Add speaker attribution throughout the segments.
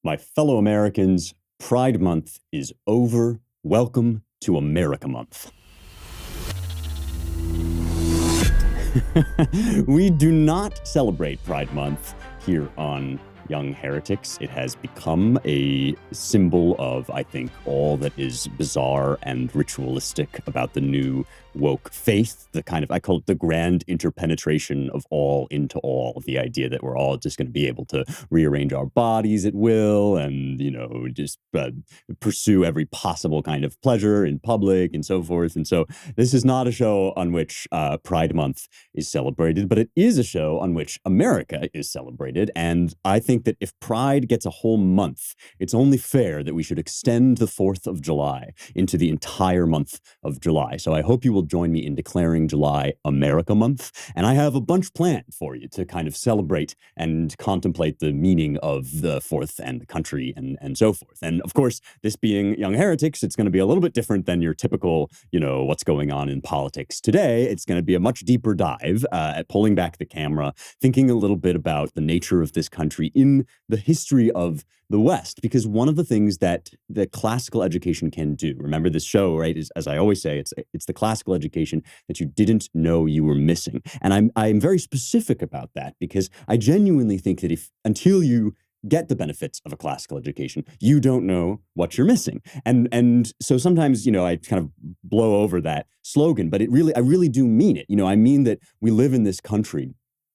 Speaker 1: My fellow Americans, Pride Month is over. Welcome to America Month. We do not celebrate Pride Month here on Young Heretics. It has become a symbol of, I think, all that is bizarre and ritualistic about the new woke faith, the kind of, I call it the grand interpenetration of all into all, the idea that we're all just going to be able to rearrange our bodies at will and, just pursue every possible kind of pleasure in public and so forth. And so this is not a show on which Pride Month is celebrated, but it is a show on which America is celebrated. And I think that if Pride gets a whole month, it's only fair that we should extend the 4th of July into the entire month of July. So I hope you will join me in declaring July America Month. And I have a bunch planned for you to kind of celebrate and contemplate the meaning of the 4th and the country and so forth. And of course, this being Young Heretics, it's going to be a little bit different than your typical, what's going on in politics today. It's going to be a much deeper dive at pulling back the camera, thinking a little bit about the nature of this country in the history of the West, because one of the things that the classical education can do, remember this show, right, is, as I always say, it's the classical education that you didn't know you were missing. And I'm very specific about that because I genuinely think that until you get the benefits of a classical education, you don't know what you're missing. And so sometimes, I kind of blow over that slogan, but I really do mean it. I mean that we live in this country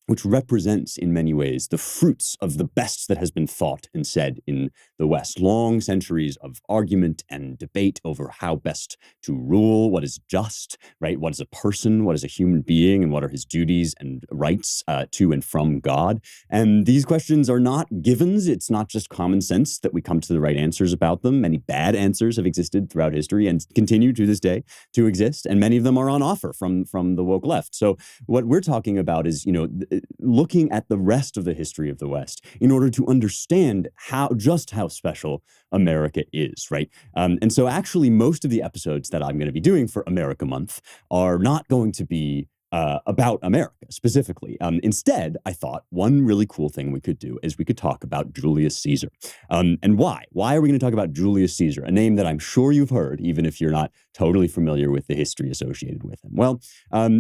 Speaker 1: which represents in many ways the fruits of the best that has been thought and said in the West. Long centuries of argument and debate over how best to rule, what is just, right? What is a person? What is a human being? And what are his duties and rights to and from God? And these questions are not givens. It's not just common sense that we come to the right answers about them. Many bad answers have existed throughout history and continue to this day to exist. And many of them are on offer from the woke left. So what we're talking about is, looking at the rest of the history of the West in order to understand how special America is, right? And so actually most of the episodes that I'm going to be doing for America Month are not going to be about America specifically. Instead, I thought one really cool thing we could do is we could talk about Julius Caesar. And why? Why are we going to talk about Julius Caesar, a name that I'm sure you've heard, even if you're not totally familiar with the history associated with him? Well,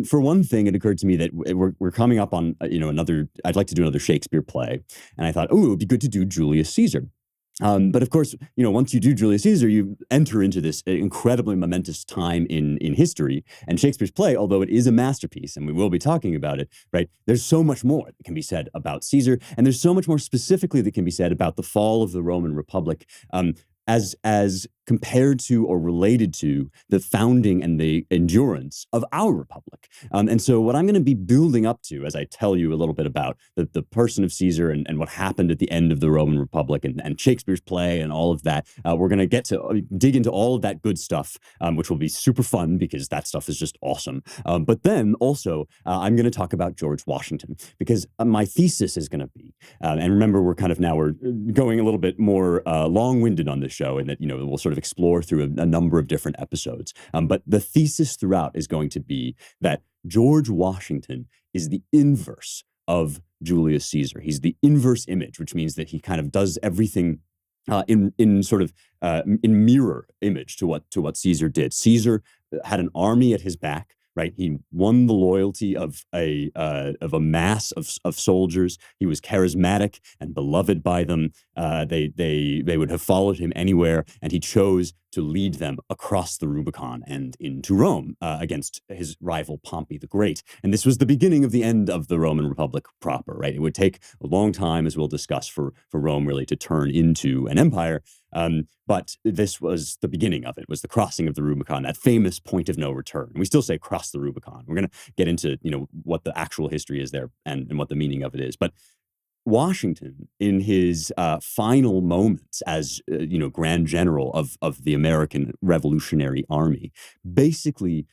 Speaker 1: for one thing, it occurred to me that we're coming up on, I'd like to do another Shakespeare play. And I thought, it would be good to do Julius Caesar. But of course, once you do Julius Caesar, you enter into this incredibly momentous time in history. And Shakespeare's play, although it is a masterpiece, and we will be talking about it, right? There's so much more that can be said about Caesar, and there's so much more specifically that can be said about the fall of the Roman Republic, as compared to or related to the founding and the endurance of our republic. And so what I'm going to be building up to as I tell you a little bit about the person of Caesar and what happened at the end of the Roman Republic and Shakespeare's play and all of that, we're going to get to dig into all of that good stuff, which will be super fun because that stuff is just awesome. But then also, I'm going to talk about George Washington because my thesis is going to be, and remember, we're going a little bit more long-winded on this show, and that, we'll sort of explore through a number of different episodes. But the thesis throughout is going to be that George Washington is the inverse of Julius Caesar. He's the inverse image, which means that he kind of does everything in mirror image to what Caesar did. Caesar had an army at his back. Right, he won the loyalty of a mass of soldiers. He was charismatic and beloved by them. They would have followed him anywhere, and he chose to lead them across the Rubicon and into Rome against his rival Pompey the Great. And this was the beginning of the end of the Roman Republic proper. Right, it would take a long time, as we'll discuss, for Rome really to turn into an empire. But this was the beginning of it, was the crossing of the Rubicon, that famous point of no return. We still say cross the Rubicon. We're going to get into, what the actual history is there and what the meaning of it is. But Washington, in his final moments as, Grand General of the American Revolutionary Army, basically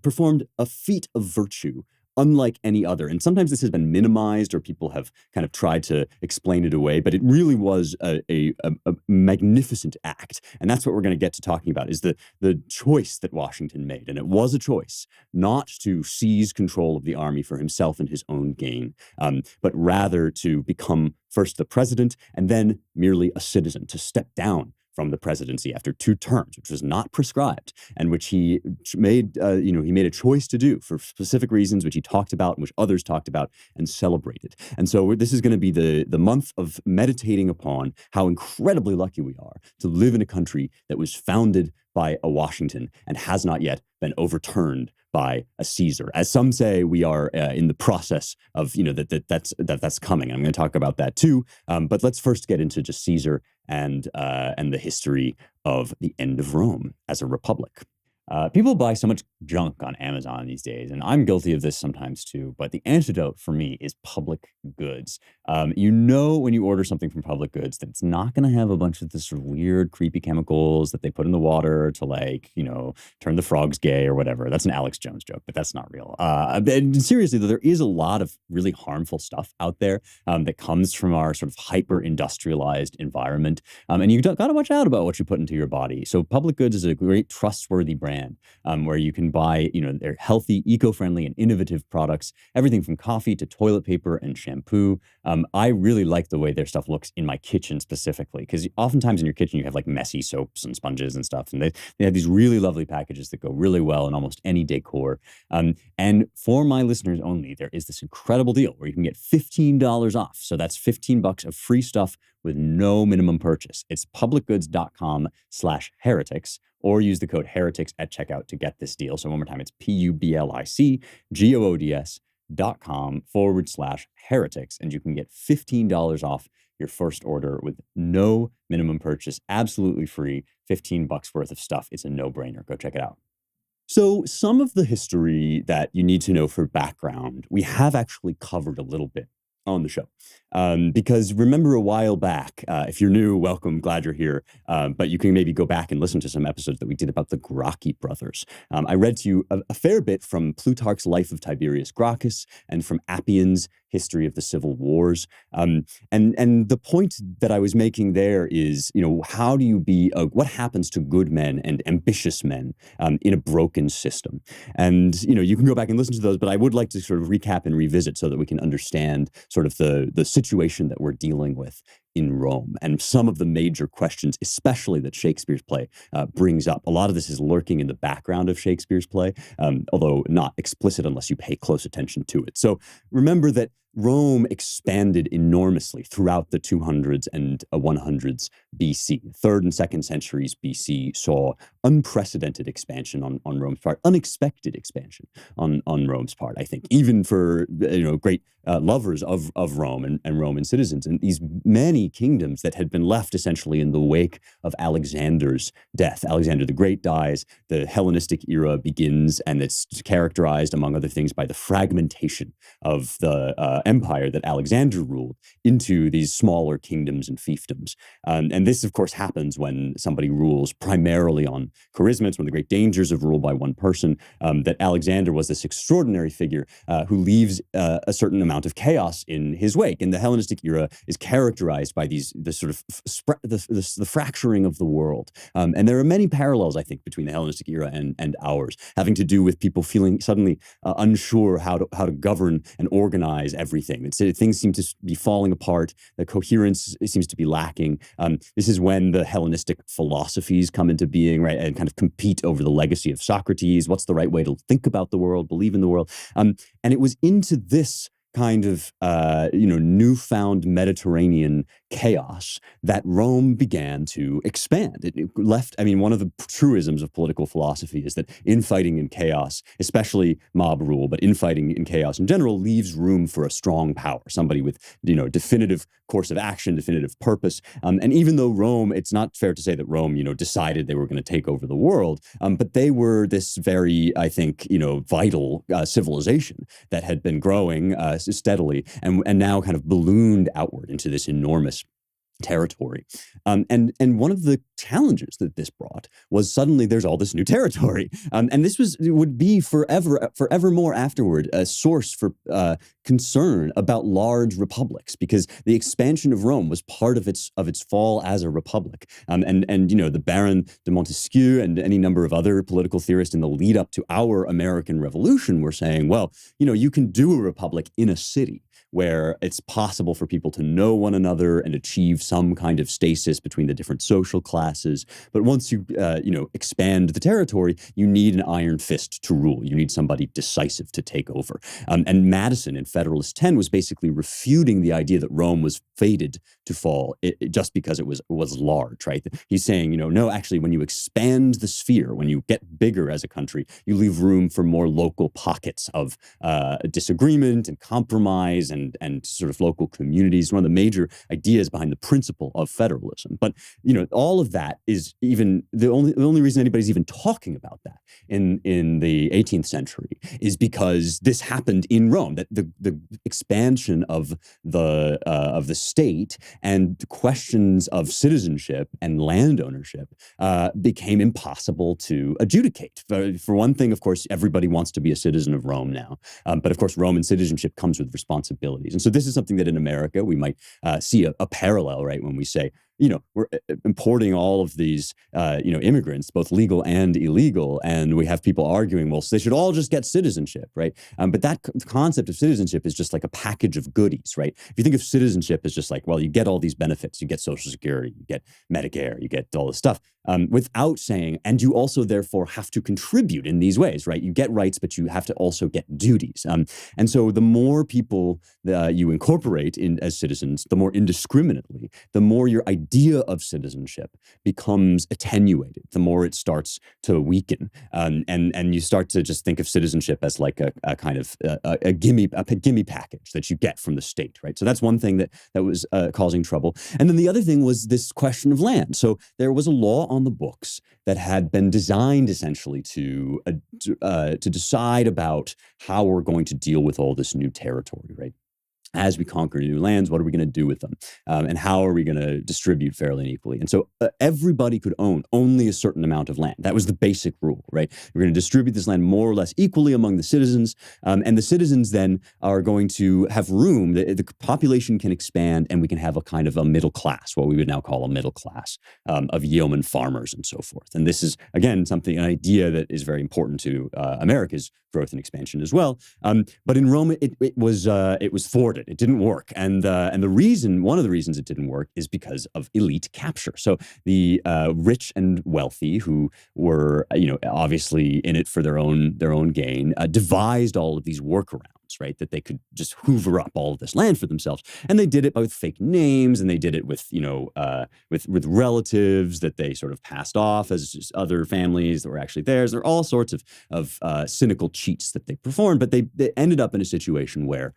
Speaker 1: performed a feat of virtue unlike any other. And sometimes this has been minimized or people have kind of tried to explain it away, but it really was a magnificent act. And that's what we're going to get to talking about, is the choice that Washington made. And it was a choice not to seize control of the army for himself and his own gain, but rather to become first the president and then merely a citizen, to step down from the presidency after 2 terms, which was not prescribed, and which he made, he made a choice to do for specific reasons, which he talked about, and which others talked about and celebrated. And so this is going to be the month of meditating upon how incredibly lucky we are to live in a country that was founded by a Washington and has not yet been overturned by a Caesar. As some say, we are in the process of, that's coming. I'm going to talk about that too. But let's first get into just Caesar and the history of the end of Rome as a republic. People buy so much junk on Amazon these days, and I'm guilty of this sometimes too, but the antidote for me is public goods. When you order something from public goods that it's not going to have a bunch of this sort of weird, creepy chemicals that they put in the water to turn the frogs gay or whatever. That's an Alex Jones joke, but that's not real. And seriously, though, there is a lot of really harmful stuff out there that comes from our sort of hyper-industrialized environment. And you got to watch out about what you put into your body. So public goods is a great, trustworthy brand where you can buy, they're healthy, eco-friendly, and innovative products, everything from coffee to toilet paper and shampoo. I really like the way their stuff looks in my kitchen specifically, because oftentimes in your kitchen you have like messy soaps and sponges and stuff, and they have these really lovely packages that go really well in almost any decor. And for my listeners only, there is this incredible deal where you can get $15 off. So that's $15 of free stuff with no minimum purchase. It's publicgoods.com/heretics, or use the code heretics at checkout to get this deal. So one more time, it's publicgoods.com/heretics, and you can get $15 off your first order with no minimum purchase, absolutely free, $15 worth of stuff. It's a no-brainer. Go check it out. So some of the history that you need to know for background, we have actually covered a little bit on the show. Because remember a while back, if you're new, welcome, glad you're here. But you can maybe go back and listen to some episodes that we did about the Grocky Brothers. I read to you a fair bit from Plutarch's Life of Tiberius Gracchus and from Appian's History of the Civil Wars. And the point that I was making there is, how do you what happens to good men and ambitious men in a broken system? And, you can go back and listen to those, but I would like to sort of recap and revisit so that we can understand sort of the situation that we're dealing with in Rome and some of the major questions, especially that Shakespeare's play brings up. A lot of this is lurking in the background of Shakespeare's play, although not explicit unless you pay close attention to it. So remember that Rome expanded enormously throughout the 200s and 100s BC. 3rd and 2nd centuries BC saw unprecedented expansion on Rome's part, unexpected expansion on Rome's part, I think, even for great lovers of Rome and Roman citizens. And these many kingdoms that had been left essentially in the wake of Alexander's death. Alexander the Great dies, the Hellenistic era begins, and it's characterized, among other things, by the fragmentation of the empire that Alexander ruled into these smaller kingdoms and fiefdoms. And this, of course, happens when somebody rules primarily on charisma. It's one of the great dangers of rule by one person, that Alexander was this extraordinary figure who leaves a certain amount of chaos in his wake. And the Hellenistic era is characterized by the fracturing of the world. And there are many parallels, I think, between the Hellenistic era and ours, having to do with people feeling suddenly unsure how to govern and organize everything. Things seem to be falling apart. The coherence seems to be lacking. This is when the Hellenistic philosophies come into being, right, and kind of compete over the legacy of Socrates. What's the right way to think about the world, believe in the world? And it was into this kind of, newfound Mediterranean chaos that Rome began to expand. It left, one of the truisms of political philosophy is that infighting and chaos, especially mob rule, but infighting and chaos in general, leaves room for a strong power, somebody with, definitive course of action, definitive purpose. And even though Rome, it's not fair to say that Rome, decided they were going to take over the world, but they were this very, I think, vital civilization that had been growing steadily and now kind of ballooned outward into this enormous territory. And one of the challenges that this brought was suddenly there's all this new territory. And this would be forevermore afterward a source for concern about large republics, because the expansion of Rome was part of its fall as a republic. And the Baron de Montesquieu and any number of other political theorists in the lead up to our American Revolution were saying, well, you can do a republic in a city where it's possible for people to know one another and achieve some kind of stasis between the different social classes. But once you expand the territory, you need an iron fist to rule. You need somebody decisive to take over. And Madison in Federalist 10 was basically refuting the idea that Rome was fated to fall just because it was large, right? He's saying, no, actually, when you expand the sphere, when you get bigger as a country, you leave room for more local pockets of disagreement and compromise and sort of local communities. One of the major ideas behind the principle of federalism. But all of that is even the only reason anybody's even talking about that in the 18th century is because this happened in Rome. That the expansion of the state and questions of citizenship and land ownership became impossible to adjudicate. For one thing, of course, everybody wants to be a citizen of Rome now. But of course, Roman citizenship comes with responsibilities. And so this is something that in America, we might see a parallel, right? When we say, we're importing all of these, immigrants, both legal and illegal, and we have people arguing, well, they should all just get citizenship, right? But that concept of citizenship is just like a package of goodies, right? If you think of citizenship as just like, well, you get all these benefits, you get Social Security, you get Medicare, you get all this stuff, without saying, and you also therefore have to contribute in these ways, right? You get rights, but you have to also get duties. And so the more people you incorporate in as citizens, the more indiscriminately, the more your idea of citizenship becomes attenuated, the more it starts to weaken. And you start to just think of citizenship as like a kind of a gimme package that you get from the state, right? So that's one thing that was causing trouble. And then the other thing was this question of land. So there was a law on the books that had been designed essentially to decide about how we're going to deal with all this new territory, right? As we conquer new lands, what are we going to do with them? And how are we going to distribute fairly and equally? And so everybody could own only a certain amount of land. That was the basic rule, right? We're going to distribute this land more or less equally among the citizens. And the citizens then are going to have room. The population can expand and we can have a kind of a middle class, what we would now call a middle class of yeoman farmers and so forth. And this is, again, an idea that is very important to America's growth and expansion as well. But in Rome, it was thwarted. It didn't work, and one of the reasons it didn't work is because of elite capture. So the rich and wealthy, who were obviously in it for their own gain, devised all of these workarounds, right? That they could just hoover up all of this land for themselves, and they did it with fake names, and they did it with with relatives that they sort of passed off as just other families that were actually theirs. There are all sorts of cynical cheats that they performed, but they ended up in a situation where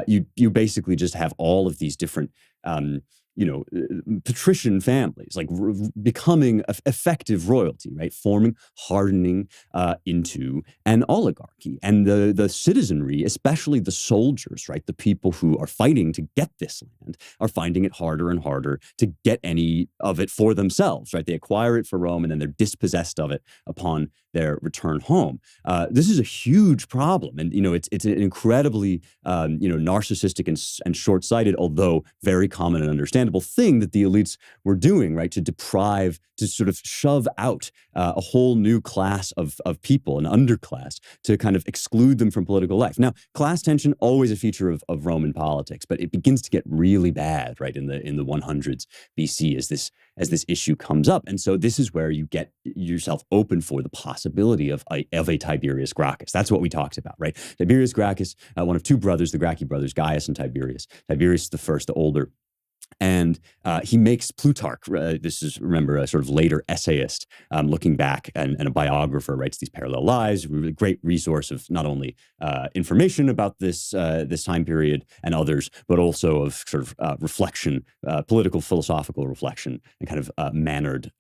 Speaker 1: you basically just have all of these different patrician families, like becoming effective royalty, right? Hardening into an oligarchy. And the citizenry, especially the soldiers, right? The people who are fighting to get this land are finding it harder and harder to get any of it for themselves, right? They acquire it for Rome and then they're dispossessed of it upon their return home. This is a huge problem. And, it's an incredibly, narcissistic and short-sighted, although very common and understandable thing that the elites were doing, right? To sort of shove out a whole new class of people, an underclass, to kind of exclude them from political life. Now, class tension, always a feature of Roman politics, but it begins to get really bad, right, in the 100s BC as this issue comes up. And so this is where you get yourself open for the possibility of a Tiberius Gracchus. That's what we talked about, right? Tiberius Gracchus, one of two brothers, the Grocky brothers, Gaius and Tiberius. Tiberius is the first, the older. And he makes Plutarch, this is, remember, a sort of later essayist, looking back, and a biographer, writes these parallel lives, a great resource of not only information about this time period and others, but also of sort of reflection, political, philosophical reflection, and kind of mannered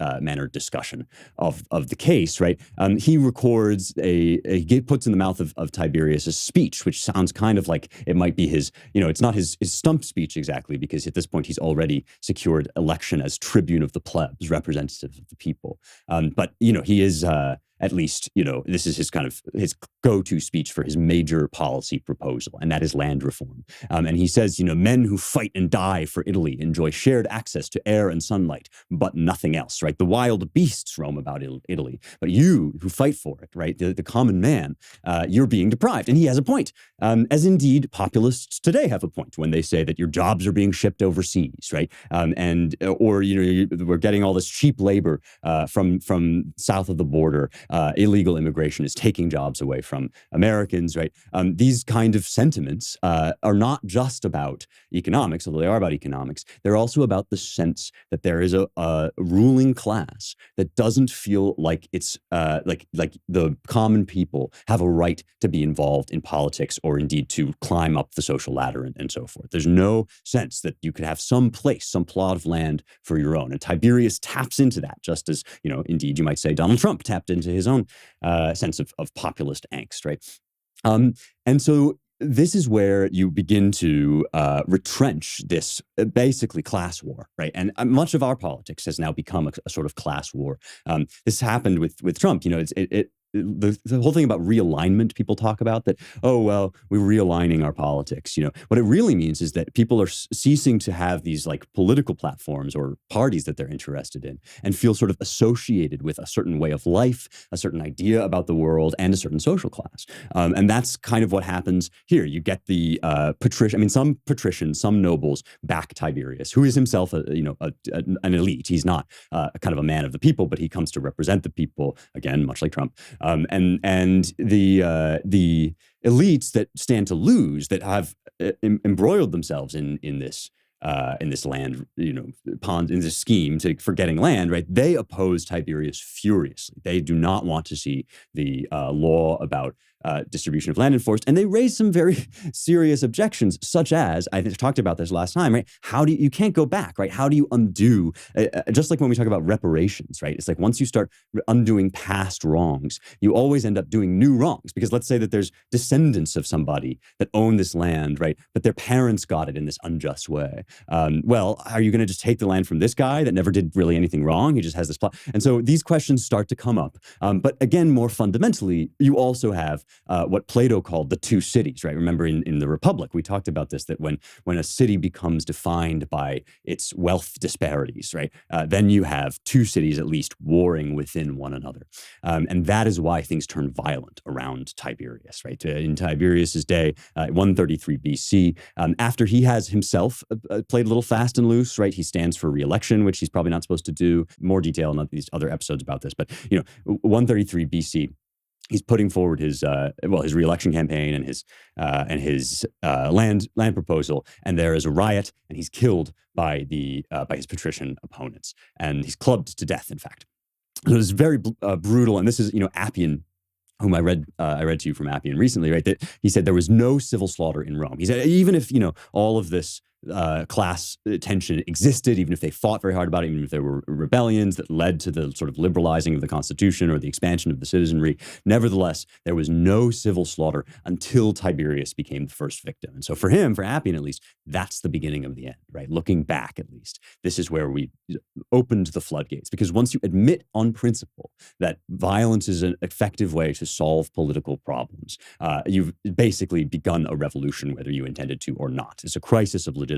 Speaker 1: discussion of the case, right? He records he puts in the mouth of Tiberius a speech, which sounds kind of like it might be his, it's not his stump speech exactly, because at this point he's he's already secured election as tribune of the plebs, representative of the people. But he is at least, this is his kind of his go-to speech for his major policy proposal, and that is land reform. And he says, men who fight and die for Italy enjoy shared access to air and sunlight, but nothing else, right? The wild beasts roam about Italy, but you who fight for it, right? The common man, you're being deprived. And he has a point, as indeed populists today have a point when they say that your jobs are being shipped overseas, right? Or we're getting all this cheap labor from south of the border. Illegal immigration is taking jobs away from Americans, right? These kind of sentiments are not just about economics, although they are about economics. They're also about the sense that there is a ruling class that doesn't feel like it's like the common people have a right to be involved in politics or indeed to climb up the social ladder and so forth. There's no sense that you could have some place, some plot of land for your own. And Tiberius taps into that, just as, indeed you might say Donald Trump tapped into his own sense of populist angst, right? And so this is where you begin to retrench this basically class war, right? And much of our politics has now become a sort of class war. This happened with Trump. The whole thing about realignment, people talk about that, oh, well, we're realigning our politics. What it really means is that people are ceasing to have these like political platforms or parties that they're interested in and feel sort of associated with a certain way of life, a certain idea about the world, and a certain social class. And that's kind of what happens here. You get the some patricians, some nobles back Tiberius, who is himself an elite. He's not kind of a man of the people, but he comes to represent the people, again, much like Trump. And the elites that stand to lose, that have embroiled themselves in this land, pond, in this scheme for getting land, right? They oppose Tiberius furiously. They do not want to see the law about distribution of land enforced, and they raise some very serious objections, such as, I talked about this last time, right? You can't go back, right? How do you undo, just like when we talk about reparations, right? It's like once you start undoing past wrongs, you always end up doing new wrongs, because let's say that there's descendants of somebody that own this land, right? But their parents got it in this unjust way. Well, are you going to just take the land from this guy that never did really anything wrong? He just has this plot. And so these questions start to come up. But again, more fundamentally, you also have what Plato called the two cities, right? Remember in the Republic, we talked about this, that when a city becomes defined by its wealth disparities, right? Then you have two cities at least warring within one another. And that is why things turn violent around Tiberius, right? In Tiberius's day, 133 BC, after he has himself played a little fast and loose, right? He stands for re-election, which he's probably not supposed to do. More detail in these other episodes about this, but 133 BC, he's putting forward his re-election campaign and his land proposal, and there is a riot, and he's killed by his patrician opponents, and he's clubbed to death. In fact, it was very brutal. And this is Appian, whom I read to you from Appian recently, right? That he said there was no civil slaughter in Rome. He said even if all of this class tension existed, even if they fought very hard about it, even if there were rebellions that led to the sort of liberalizing of the Constitution or the expansion of the citizenry, nevertheless, there was no civil slaughter until Tiberius became the first victim. And so for him, for Appian at least, that's the beginning of the end, right? Looking back, at least, this is where we opened the floodgates. Because once you admit on principle that violence is an effective way to solve political problems, you've basically begun a revolution, whether you intended to or not. It's a crisis of legitimacy.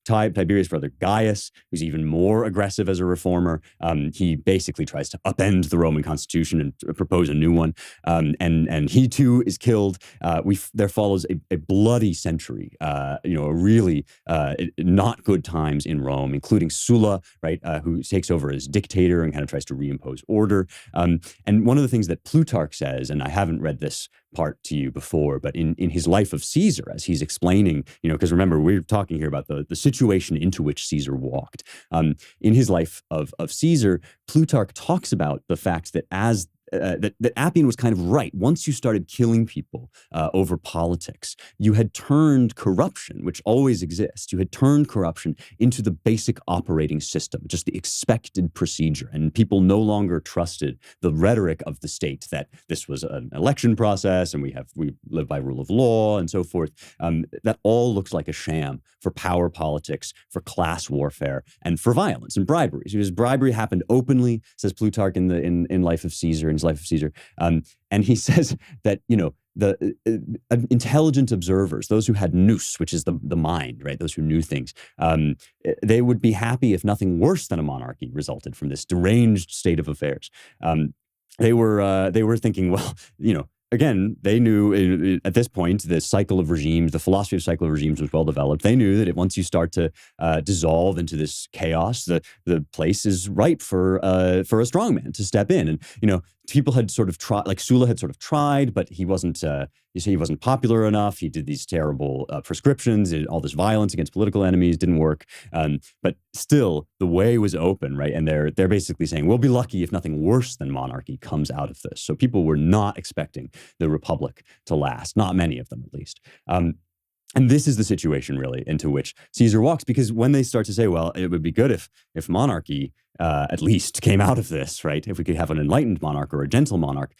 Speaker 1: Tiberius' brother Gaius, who's even more aggressive as a reformer, he basically tries to upend the Roman Constitution and propose a new one, and he too is killed. There follows a bloody century, a really not good times in Rome, including Sulla, right, who takes over as dictator and kind of tries to reimpose order. And one of the things that Plutarch says, and I haven't read this part to you before, but in his life of Caesar, as he's explaining, because remember, we're talking here about the situation into which Caesar walked. In his life of Caesar, Plutarch talks about the fact that as that Appian was kind of right. Once you started killing people over politics, you had turned corruption, which always exists, you had turned corruption into the basic operating system, just the expected procedure. And people no longer trusted the rhetoric of the state that this was an election process and we live by rule of law and so forth. That all looks like a sham for power politics, for class warfare, and for violence and bribery. Because bribery happened openly, says Plutarch in Life of Caesar, in his Life of Caesar. And he says that, the intelligent observers, those who had nous, which is the mind, right? Those who knew things, they would be happy if nothing worse than a monarchy resulted from this deranged state of affairs. They were thinking, well, again, they knew at this point the cycle of regimes, the philosophy of cycle of regimes was well developed. They knew that once you start to dissolve into this chaos, the place is ripe for a strongman to step in. And people had sort of tried, like Sulla had sort of tried, but he wasn't. You say he wasn't popular enough. He did these terrible prescriptions, all this violence against political enemies, didn't work. But still, the way was open, right? And they're basically saying, we'll be lucky if nothing worse than monarchy comes out of this. So people were not expecting the republic to last, not many of them at least. And this is the situation really into which Caesar walks, because when they start to say, well, it would be good if monarchy at least came out of this, right? If we could have an enlightened monarch or a gentle monarch,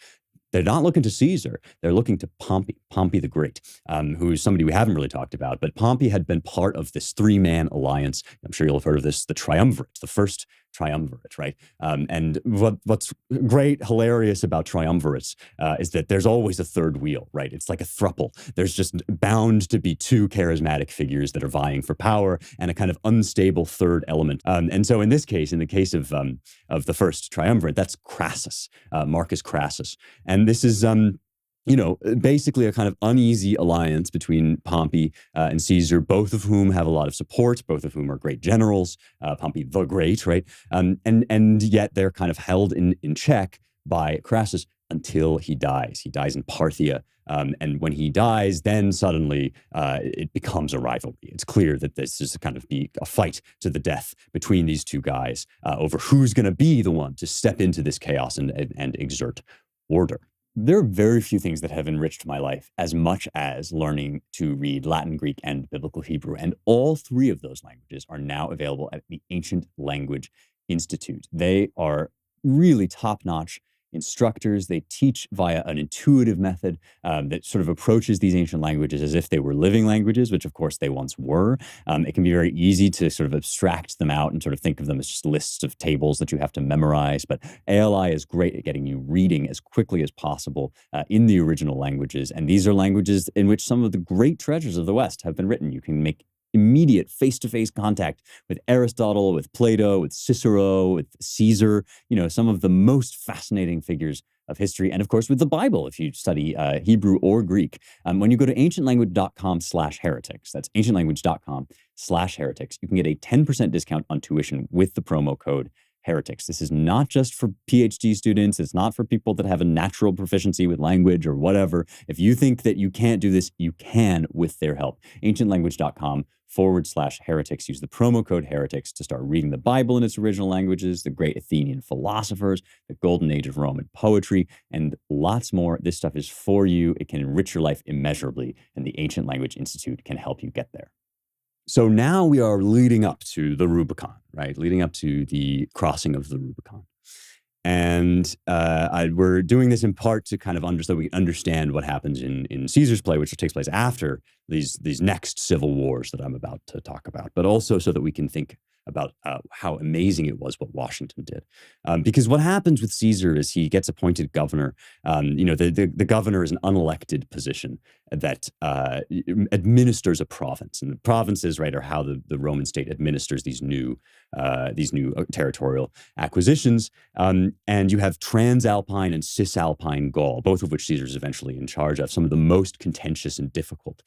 Speaker 1: they're not looking to Caesar. They're looking to Pompey the Great, who is somebody we haven't really talked about. But Pompey had been part of this three-man alliance. I'm sure you'll have heard of this, the triumvirate, the first triumvirate, right? And what's great, hilarious about triumvirates is that there's always a third wheel, right? It's like a thruple. There's just bound to be two charismatic figures that are vying for power and a kind of unstable third element. And so in this case, in the case of the first triumvirate, that's Crassus, Marcus Crassus. And this is basically a kind of uneasy alliance between Pompey and Caesar, both of whom have a lot of support, both of whom are great generals, Pompey the Great, right? And yet they're kind of held in check by Crassus until he dies. He dies in Parthia. And when he dies, then suddenly it becomes a rivalry. It's clear that this is kind of be a fight to the death between these two guys over who's going to be the one to step into this chaos and exert order. There are very few things that have enriched my life as much as learning to read Latin, Greek, and Biblical Hebrew. And all three of those languages are now available at the Ancient Language Institute. They are really top-notch instructors. They teach via an intuitive method that sort of approaches these ancient languages as if they were living languages, which of course they once were. It can be very easy to sort of abstract them out and sort of think of them as just lists of tables that you have to memorize. But ALI is great at getting you reading as quickly as possible in the original languages. And these are languages in which some of the great treasures of the West have been written. You can make immediate face-to-face contact with Aristotle, with Plato, with Cicero, with Caesar, some of the most fascinating figures of history, and of course with the Bible, if you study Hebrew or Greek. When you go to ancientlanguage.com/heretics, that's ancientlanguage.com/heretics, you can get a 10% discount on tuition with the promo code heretics. This is not just for PhD students. It's not for people that have a natural proficiency with language or whatever. If you think that you can't do this, you can with their help. ancientlanguage.com/heretics. Use the promo code heretics to start reading the Bible in its original languages, the great Athenian philosophers, the golden age of Roman poetry, and lots more. This stuff is for you. It can enrich your life immeasurably, and the Ancient Language Institute can help you get there. So now we are leading up to the Rubicon, right? Leading up to the crossing of the Rubicon. And we're doing this in part to kind of so we understand what happens in Caesar's play, which takes place after these next civil wars that I'm about to talk about, but also so that we can think about how amazing it was what Washington did. Because what happens with Caesar is he gets appointed governor. The governor is an unelected position that administers a province. And the provinces, right, are how the Roman state administers these new territorial acquisitions. And you have Transalpine and Cisalpine Gaul, both of which Caesar is eventually in charge of, some of the most contentious and difficult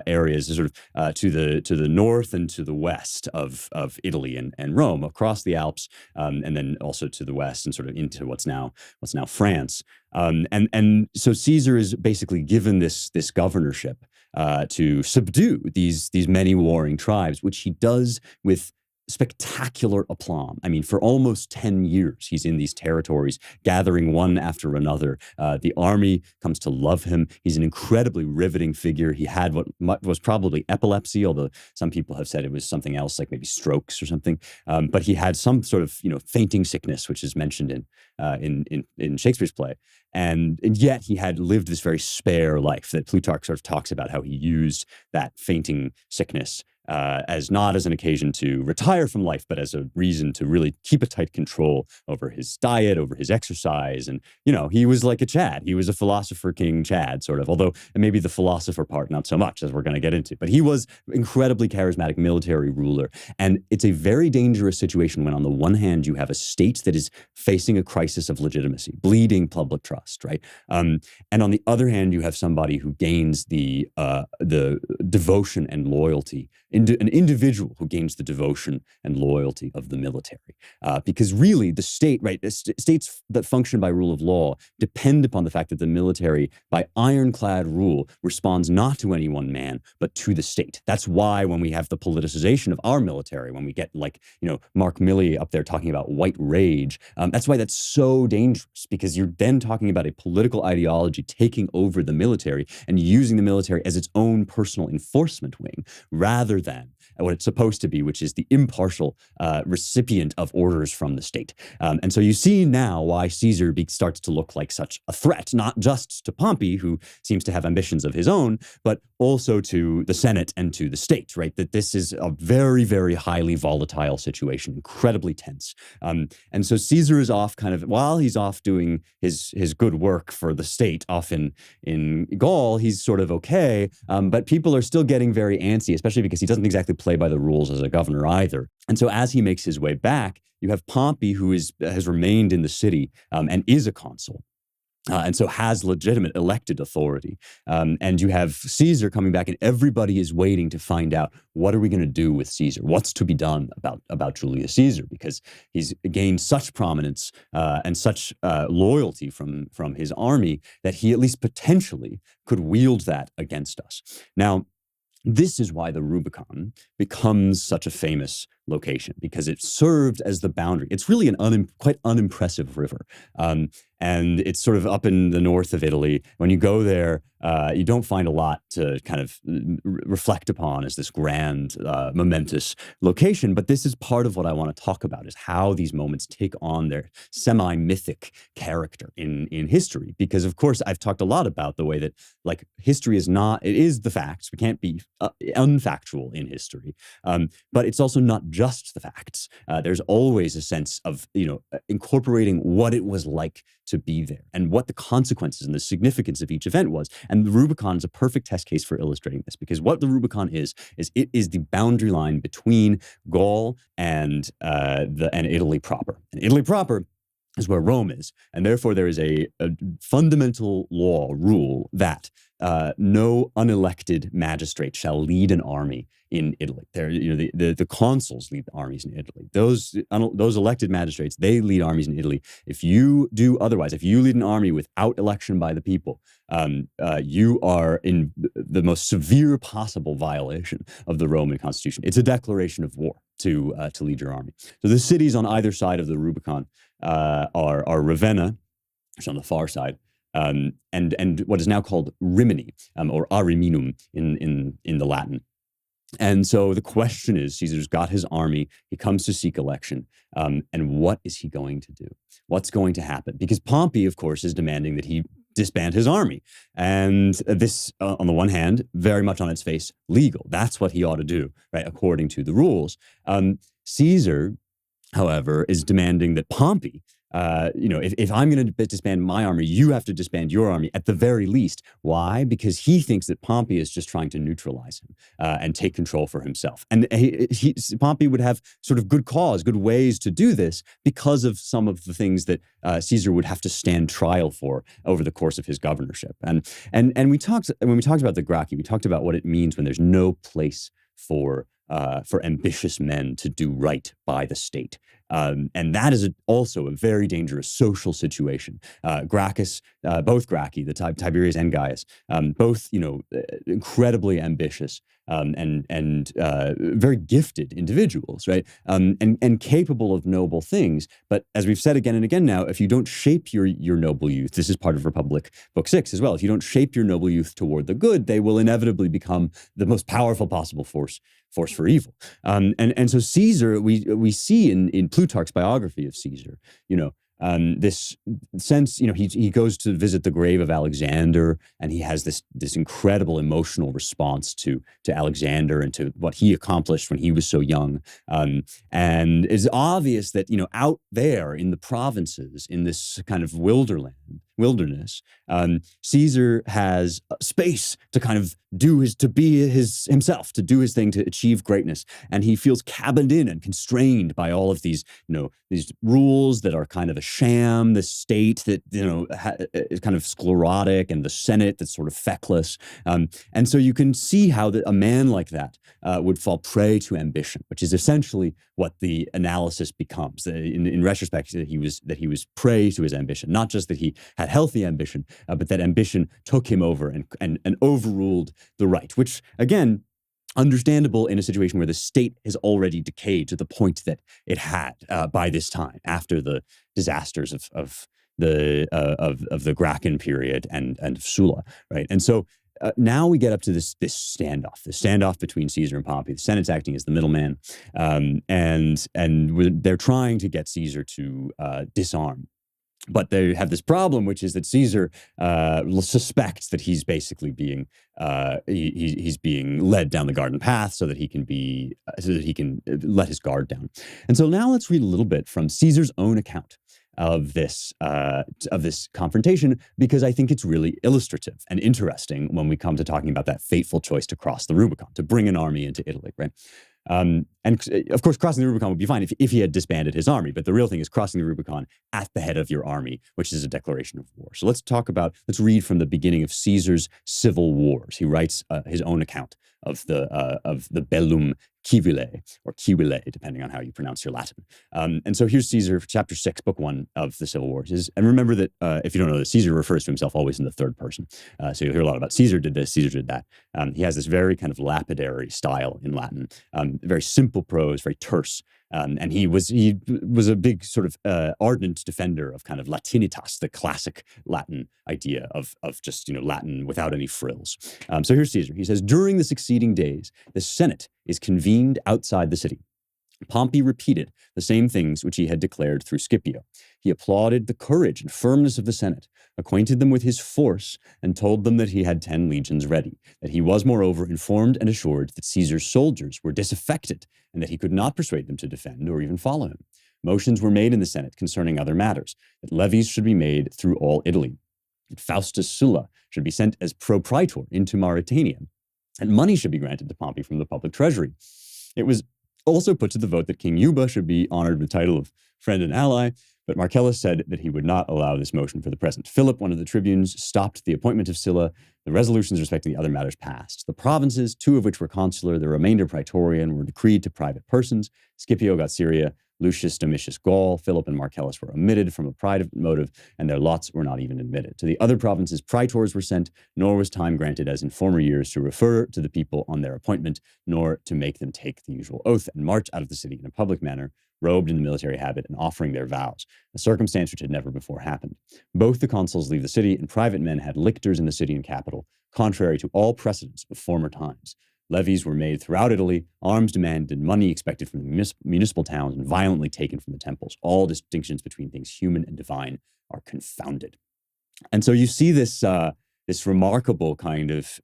Speaker 1: areas, sort of to the north and to the west of Italy and Rome, across the Alps, and then also to the west and sort of into what's now France. And so Caesar is basically given this governorship to subdue these many warring tribes, which he does with spectacular aplomb. I mean, for almost 10 years, he's in these territories, gathering one after another. The army comes to love him. He's an incredibly riveting figure. He had what was probably epilepsy, although some people have said it was something else, like maybe strokes or something. But he had some sort of, fainting sickness, which is mentioned in Shakespeare's play. And yet he had lived this very spare life that Plutarch sort of talks about, how he used that fainting sickness as not as an occasion to retire from life, but as a reason to really keep a tight control over his diet, over his exercise. And, he was like a Chad. He was a philosopher king Chad, sort of, although maybe the philosopher part, not so much, as we're going to get into. But he was incredibly charismatic military ruler. And it's a very dangerous situation when, on the one hand, you have a state that is facing a crisis of legitimacy, bleeding public trust, right? And on the other hand, you have somebody who gains the devotion and loyalty, an individual who gains the devotion and loyalty of the military. Because really, the state, right, states that function by rule of law depend upon the fact that the military, by ironclad rule, responds not to any one man, but to the state. That's why when we have the politicization of our military, when we get Mark Milley up there talking about white rage, that's why that's so dangerous, because you're then talking about a political ideology taking over the military and using the military as its own personal enforcement wing, rather than what it's supposed to be, which is the impartial recipient of orders from the state. And so you see now why Caesar starts to look like such a threat, not just to Pompey, who seems to have ambitions of his own, but also to the Senate and to the state, right? That this is a very, very highly volatile situation, incredibly tense. And so Caesar is off while he's off doing his good work for the state, off in Gaul, he's sort of okay, but people are still getting very antsy, especially because he doesn't exactly play by the rules as a governor either. And so as he makes his way back, you have Pompey, who has remained in the city and is a consul. And so has legitimate elected authority. And you have Caesar coming back, and everybody is waiting to find out, what are we going to do with Caesar? What's to be done about Julius Caesar? Because he's gained such prominence and such loyalty from his army that he at least potentially could wield that against us. Now, this is why the Rubicon becomes such a famous location, because it served as the boundary. It's really an quite unimpressive river. And it's sort of up in the north of Italy. When you go there, you don't find a lot to kind of reflect upon as this grand, momentous location. But this is part of what I want to talk about, is how these moments take on their semi-mythic character in history. Because, of course, I've talked a lot about the way that, history is not, it is the facts. We can't be unfactual in history. But it's also not just the facts. There's always a sense of, incorporating what it was like to be there and what the consequences and the significance of each event was. And the Rubicon is a perfect test case for illustrating this, because what the Rubicon is it is the boundary line between Gaul and Italy proper. And Italy proper is where Rome is. And therefore there is a fundamental rule that no unelected magistrate shall lead an army in Italy. The consuls lead the armies in Italy. Those elected magistrates, they lead armies in Italy. If you do otherwise, if you lead an army without election by the people, you are in the most severe possible violation of the Roman constitution. It's a declaration of war to lead your army. So the cities on either side of the Rubicon are Ravenna, which is on the far side, and what is now called Rimini, or Ariminum in the Latin. And so the question is, Caesar's got his army, he comes to seek election, and what is he going to do? What's going to happen? Because Pompey, of course, is demanding that he disband his army. And this, on the one hand, very much on its face, legal. That's what he ought to do, right, according to the rules. Caesar, however, is demanding that Pompey, if I'm going to disband my army, you have to disband your army at the very least. Why? Because he thinks that Pompey is just trying to neutralize him and take control for himself. And Pompey would have sort of good cause, good ways to do this because of some of the things that Caesar would have to stand trial for over the course of his governorship. And when we talked about the Gracchi, we talked about what it means when there's no place for ambitious men to do right by the state. And that is also a very dangerous social situation. Gracchus, both Gracchi, Tiberius and Gaius, both, incredibly ambitious, and very gifted individuals, right? And capable of noble things. But as we've said again and again now, if you don't shape your noble youth, this is part of Republic Book 6 as well. If you don't shape your noble youth toward the good, they will inevitably become the most powerful possible force for evil. And so Caesar, we see in Plutarch's biography of Caesar, this sense, he goes to visit the grave of Alexander, and he has this incredible emotional response to Alexander and to what he accomplished when he was so young. And it's obvious that, out there in the provinces, in this kind of wilderness, Caesar has space to kind of do himself, to do his thing, to achieve greatness. And he feels cabined in and constrained by all of these, these rules that are kind of a sham, the state that, is kind of sclerotic, and the Senate that's sort of feckless. And so you can see how a man like that would fall prey to ambition, which is essentially what the analysis becomes. In retrospect, that he was prey to his ambition, not just that he had healthy ambition, but that ambition took him over and overruled the right, which, again, understandable in a situation where the state has already decayed to the point that it had by this time, after the disasters of the Gracchus period and of Sulla, right? And so now we get up to this standoff between Caesar and Pompey. The Senate's acting as the middleman, and they're trying to get Caesar to disarm. But they have this problem, which is that Caesar suspects that he's basically being he's being led down the garden path so that he can let his guard down. And so now let's read a little bit from Caesar's own account of this confrontation, because I think it's really illustrative and interesting when we come to talking about that fateful choice to cross the Rubicon, to bring an army into Italy, right? And of course, crossing the Rubicon would be fine if he had disbanded his army. But the real thing is crossing the Rubicon at the head of your army, which is a declaration of war. So let's read from the beginning of Caesar's civil wars. He writes his own account of the Bellum Civile, or Civile, depending on how you pronounce your Latin. And so here's Caesar, chapter 6, book 1 of the Civil Wars. And remember that if you don't know that, Caesar refers to himself always in the third person. So you'll hear a lot about Caesar did this, Caesar did that. He has this very kind of lapidary style in Latin, very simple prose, very terse. And he was a big sort of ardent defender of kind of Latinitas, the classic Latin idea of just Latin without any frills. So here's Caesar. He says, during the succeeding days, the Senate is convened outside the city. Pompey repeated the same things which he had declared through Scipio. He applauded the courage and firmness of the Senate, acquainted them with his force, and told them that he had 10 legions ready, that he was, moreover, informed and assured that Caesar's soldiers were disaffected, and that he could not persuade them to defend or even follow him. Motions were made in the Senate concerning other matters, that levies should be made through all Italy, that Faustus Sulla should be sent as propraetor into Mauritania, and money should be granted to Pompey from the public treasury. It was also put to the vote that King Juba should be honored with the title of friend and ally, but Marcellus said that he would not allow this motion for the present. Philip, one of the tribunes, stopped the appointment of Sylla. The resolutions respecting the other matters passed. The provinces, 2 of which were consular, the remainder praetorian, were decreed to private persons. Scipio got Syria, Lucius Domitius Gaul, Philip and Marcellus were omitted from a private motive, and their lots were not even admitted. To the other provinces, praetors were sent, nor was time granted as in former years to refer to the people on their appointment, nor to make them take the usual oath and march out of the city in a public manner, robed in the military habit and offering their vows, a circumstance which had never before happened. Both the consuls leave the city, and private men had lictors in the city and capital, contrary to all precedents of former times. Levies were made throughout Italy, arms demanded, money expected from the municipal towns, and violently taken from the temples. All distinctions between things human and divine are confounded. And so you see this remarkable kind of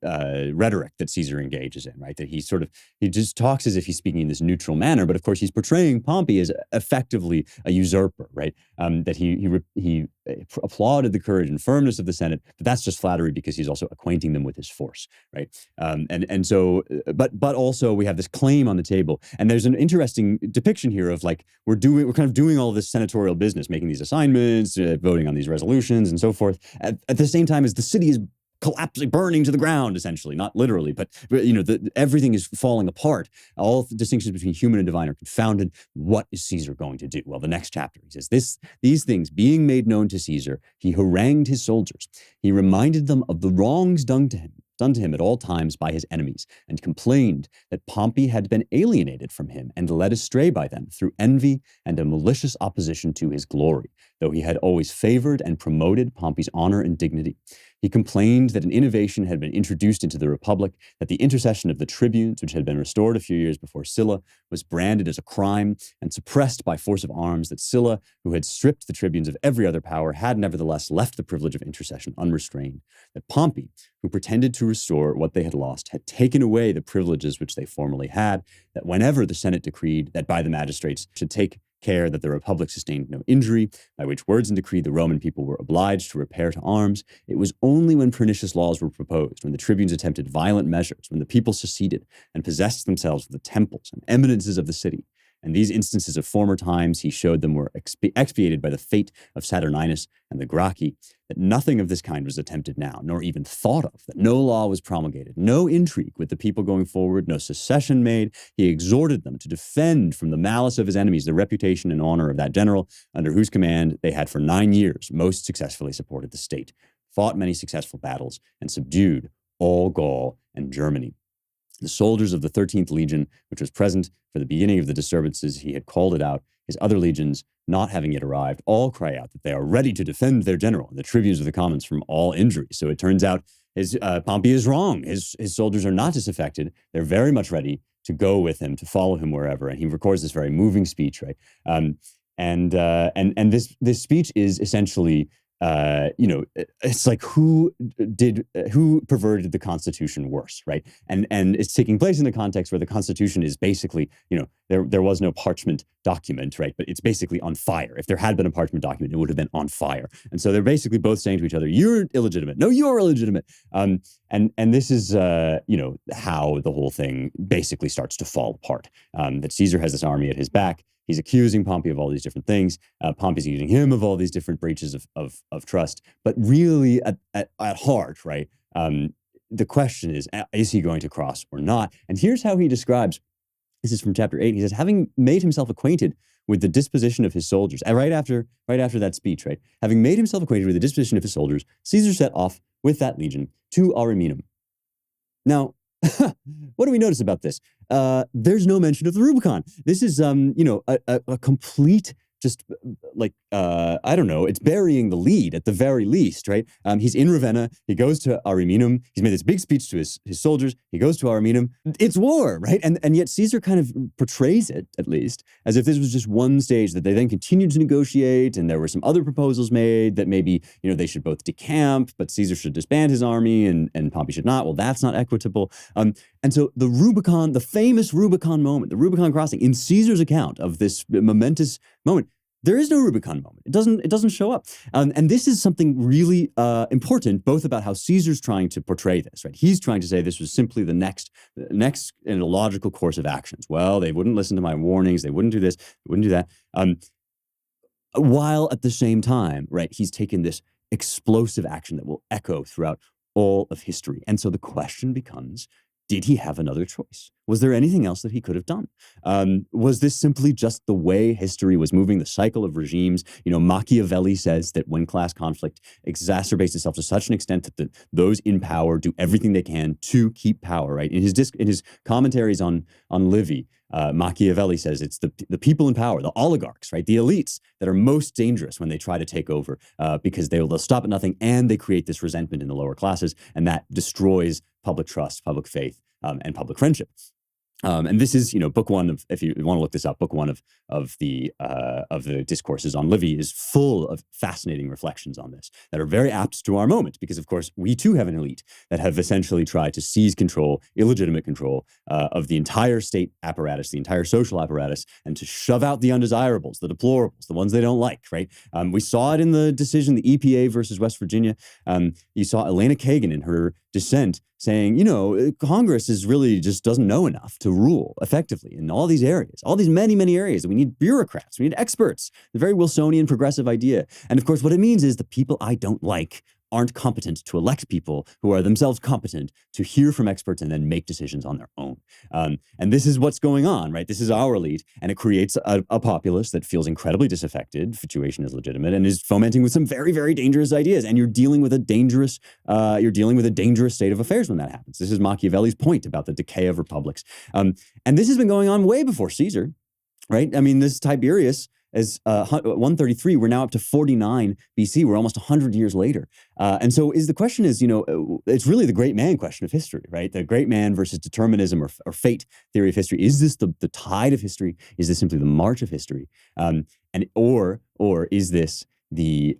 Speaker 1: rhetoric that Caesar engages in, right? That he just talks as if he's speaking in this neutral manner, but of course he's portraying Pompey as effectively a usurper, right? That he applauded the courage and firmness of the Senate, but that's just flattery because he's also acquainting them with his force, right? And so, but also we have this claim on the table, and there's an interesting depiction here of like we're kind of doing all this senatorial business, making these assignments, voting on these resolutions, and so forth, at the same time as the city is collapsing, burning to the ground, essentially, not literally, but everything is falling apart. All the distinctions between human and divine are confounded. What is Caesar going to do? Well, the next chapter, he says, these things being made known to Caesar, he harangued his soldiers. He reminded them of the wrongs done done to him at all times by his enemies, and complained that Pompey had been alienated from him and led astray by them through envy and a malicious opposition to his glory, though he had always favored and promoted Pompey's honor and dignity. He complained that an innovation had been introduced into the Republic, that the intercession of the tribunes, which had been restored a few years before Sylla, was branded as a crime and suppressed by force of arms, that Sylla, who had stripped the tribunes of every other power, had nevertheless left the privilege of intercession unrestrained, that Pompey, who pretended to restore what they had lost, had taken away the privileges which they formerly had, that whenever the Senate decreed that by the magistrates should take care that the Republic sustained no injury, by which words and decree the Roman people were obliged to repair to arms, it was only when pernicious laws were proposed, when the tribunes attempted violent measures, when the people seceded and possessed themselves of the temples and eminences of the city. And these instances of former times, he showed them, were expiated by the fate of Saturninus and the Gracchi, that nothing of this kind was attempted now, nor even thought of, that no law was promulgated, no intrigue with the people going forward, no secession made. He exhorted them to defend from the malice of his enemies the reputation and honor of that general, under whose command they had for 9 years most successfully supported the state, fought many successful battles, and subdued all Gaul and Germany. The soldiers of the 13th Legion, which was present for the beginning of the disturbances, he had called it out. His other legions, not having yet arrived, all cry out that they are ready to defend their general, the tribunes of the commons, from all injury. So it turns out Pompey is wrong. His soldiers are not disaffected. They're very much ready to go with him, to follow him wherever. And he records this very moving speech, right? And this speech is essentially, it's like who perverted the Constitution worse, right? And it's taking place in a context where the Constitution is basically, there was no parchment document, right? But it's basically on fire. If there had been a parchment document, it would have been on fire. And so they're basically both saying to each other, "You're illegitimate. No, you're illegitimate." And this is how the whole thing basically starts to fall apart. That Caesar has this army at his back. He's accusing Pompey of all these different things. Pompey's accusing him of all these different breaches of trust. But really, at heart, right, the question is he going to cross or not? And here's how he describes, this is from chapter 8. He says, having made himself acquainted with the disposition of his soldiers, right after that speech, right, having made himself acquainted with the disposition of his soldiers, Caesar set off with that legion to Ariminum. Now, what do we notice about this? There's no mention of the Rubicon. This is, a complete, just like, I don't know, it's burying the lead at the very least, right? He's in Ravenna. He goes to Ariminum. He's made this big speech to his soldiers. He goes to Ariminum. It's war, right? And yet Caesar kind of portrays it, at least, as if this was just one stage that they then continued to negotiate, and there were some other proposals made that maybe, they should both decamp, but Caesar should disband his army and Pompey should not. Well, that's not equitable. And so the Rubicon, the famous Rubicon moment, the Rubicon crossing, in Caesar's account of this momentous moment, there is no Rubicon moment. It doesn't show up. And this is something really important, both about how Caesar's trying to portray this, right? He's trying to say this was simply the next in a logical course of actions. Well, they wouldn't listen to my warnings. They wouldn't do this. They wouldn't do that. While at the same time, right, he's taken this explosive action that will echo throughout all of history. And so the question becomes, did he have another choice? Was there anything else that he could have done? Was this simply just the way history was moving, the cycle of regimes? Machiavelli says that when class conflict exacerbates itself to such an extent that those in power do everything they can to keep power, right? In his commentaries on Livy, Machiavelli says it's the people in power, the oligarchs, right? The elites that are most dangerous when they try to take over because they'll stop at nothing, and they create this resentment in the lower classes, and that destroys public trust, public faith, and public friendship. And this is, book one of, if you want to look this up, book one of the discourses on Livy is full of fascinating reflections on this that are very apt to our moment, because of course we too have an elite that have essentially tried to seize control, illegitimate control, of the entire state apparatus, the entire social apparatus, and to shove out the undesirables, the deplorables, the ones they don't like, right? We saw it in the decision, the EPA versus West Virginia. You saw Elena Kagan in her dissent saying, Congress is really just doesn't know enough to rule effectively in all these areas, all these many, many areas. We need bureaucrats. We need experts. The very Wilsonian progressive idea. And of course, what it means is the people I don't like aren't competent to elect people who are themselves competent to hear from experts and then make decisions on their own. And this is what's going on, right? This is our elite, and it creates a populace that feels incredibly disaffected. Situation is legitimate and is fomenting with some very, very dangerous ideas. And you're dealing with a dangerous state of affairs when that happens. This is Machiavelli's point about the decay of republics. And this has been going on way before Caesar, right? I mean, this Tiberius is 133. We're now up to 49 BC. We're almost 100 years later. And so the question is, it's really the great man question of history, right? The great man versus determinism or fate theory of history. Is this the tide of history? Is this simply the march of history? Or is this the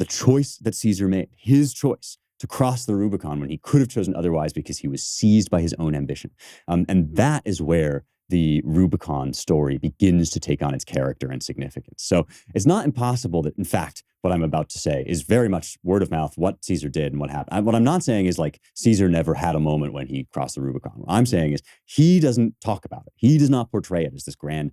Speaker 1: choice that Caesar made, his choice to cross the Rubicon when he could have chosen otherwise because he was seized by his own ambition? And that is where the Rubicon story begins to take on its character and significance. So it's not impossible that, in fact, what I'm about to say is very much word of mouth, what Caesar did and what happened. What I'm not saying is like Caesar never had a moment when he crossed the Rubicon. What I'm saying is he doesn't talk about it. He does not portray it as this grand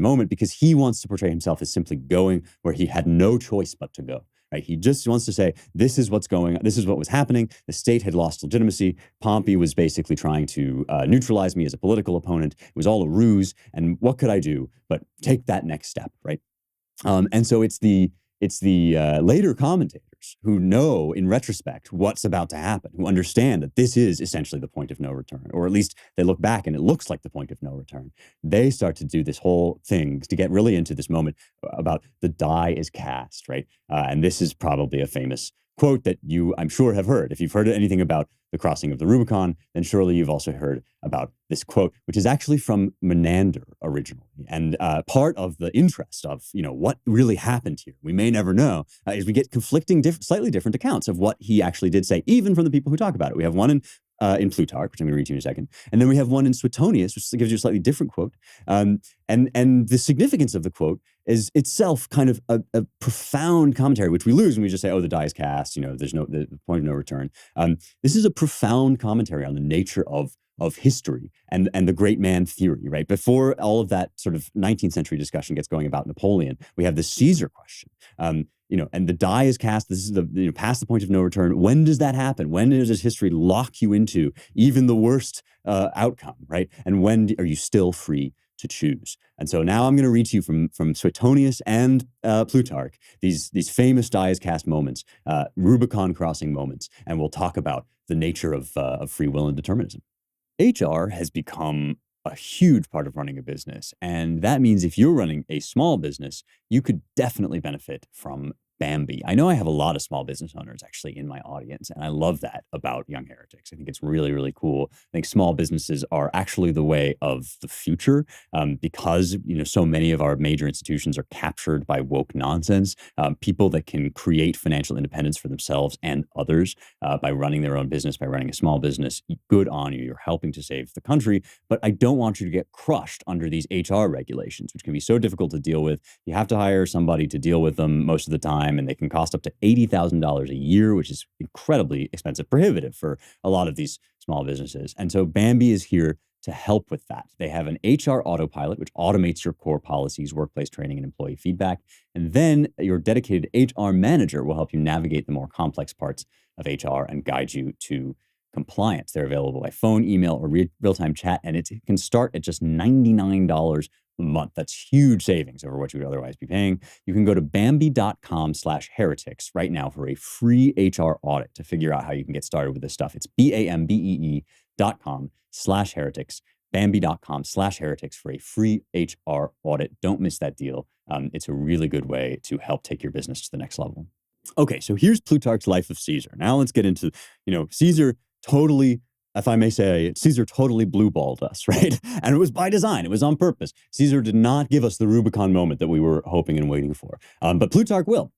Speaker 1: moment because he wants to portray himself as simply going where he had no choice but to go. Right? He just wants to say, this is what's going on. This is what was happening. The state had lost legitimacy. Pompey was basically trying to neutralize me as a political opponent. It was all a ruse. And what could I do but take that next step, right? And so it's the later commentators who know in retrospect what's about to happen, who understand that this is essentially the point of no return, or at least they look back and it looks like the point of no return. They start to do this whole thing to get really into this moment about the die is cast, right? And this is probably a famous quote that you, I'm sure, have heard. If you've heard anything about the crossing of the Rubicon, then surely you've also heard about this quote, which is actually from Menander originally. And part of the interest of, what really happened here, we may never know, is we get conflicting, slightly different accounts of what he actually did say, even from the people who talk about it. We have one in Plutarch, which I'm going to read to you in a second. And then we have one in Suetonius, which gives you a slightly different quote. And the significance of the quote is itself kind of a profound commentary, which we lose when we just say, oh, the die is cast, there's the point of no return. This is a profound commentary on the nature of history and the great man theory, right? Before all of that sort of 19th century discussion gets going about Napoleon, we have the Caesar question. And the die is cast. This is past the point of no return. When does that happen? When does history lock you into even the worst outcome, right? And when are you still free to choose? And so now I'm going to read to you from Suetonius and Plutarch these famous die is cast moments, Rubicon crossing moments, and we'll talk about the nature of free will and determinism. HR has become a huge part of running a business. And that means if you're running a small business, you could definitely benefit from Bambi. I know I have a lot of small business owners actually in my audience, and I love that about Young Heretics. I think it's really, really cool. I think small businesses are actually the way of the future because, so many of our major institutions are captured by woke nonsense. People that can create financial independence for themselves and others by running their own business, by running a small business, good on you. You're helping to save the country. But I don't want you to get crushed under these HR regulations, which can be so difficult to deal with. You have to hire somebody to deal with them most of the time, and they can cost up to $80,000 a year, which is incredibly expensive, prohibitive for a lot of these small businesses. And so Bambi is here to help with that. They have an HR Autopilot, which automates your core policies, workplace training, and employee feedback. And then your dedicated HR manager will help you navigate the more complex parts of HR and guide you to compliance. They're available by phone, email, or real-time chat, and it can start at just $99 a month. That's huge savings over what you would otherwise be paying. You can go to Bambi.com/heretics right now for a free HR audit to figure out how you can get started with this stuff. It's BAMBEE.com/heretics, Bambi.com/heretics for a free HR audit. Don't miss that deal. It's a really good way to help take your business to the next level. Okay, so here's Plutarch's Life of Caesar. Now let's get into, Caesar totally, if I may say, Caesar totally blue-balled us, right? And it was by design. It was on purpose. Caesar did not give us the Rubicon moment that we were hoping and waiting for. But Plutarch will.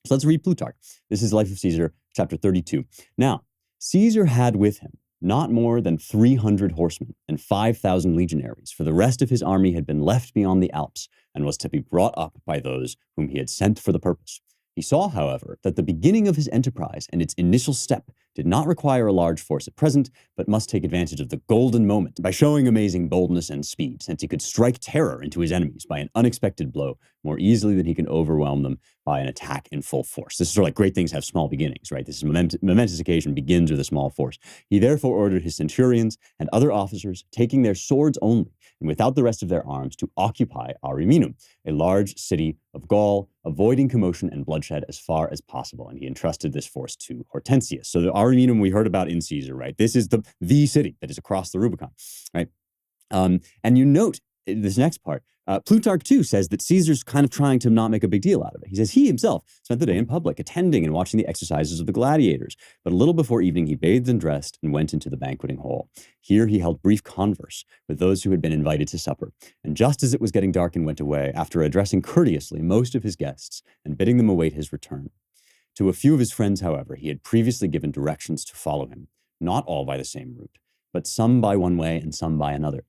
Speaker 1: So let's read Plutarch. This is Life of Caesar, chapter 32. Now, Caesar had with him not more than 300 horsemen and 5,000 legionaries, for the rest of his army had been left beyond the Alps and was to be brought up by those whom he had sent for the purpose. He saw, however, that the beginning of his enterprise and its initial step did not require a large force at present, but must take advantage of the golden moment by showing amazing boldness and speed, since he could strike terror into his enemies by an unexpected blow more easily than he can overwhelm them by an attack in full force. This is sort of like great things have small beginnings, right? This is momentous occasion begins with a small force. He therefore ordered his centurions and other officers, taking their swords only, and without the rest of their arms, to occupy Ariminum, a large city of Gaul, avoiding commotion and bloodshed as far as possible. And he entrusted this force to Hortensius. So the Ariminum we heard about in Caesar, right? This is the city that is across the Rubicon, right? And you note this next part, Plutarch too says that Caesar's kind of trying to not make a big deal out of it. He says he himself spent the day in public, attending and watching the exercises of the gladiators. But a little before evening, he bathed and dressed and went into the banqueting hall. Here he held brief converse with those who had been invited to supper. And just as it was getting dark and went away, after addressing courteously most of his guests and bidding them await his return. To a few of his friends, however, he had previously given directions to follow him, not all by the same route, but some by one way and some by another.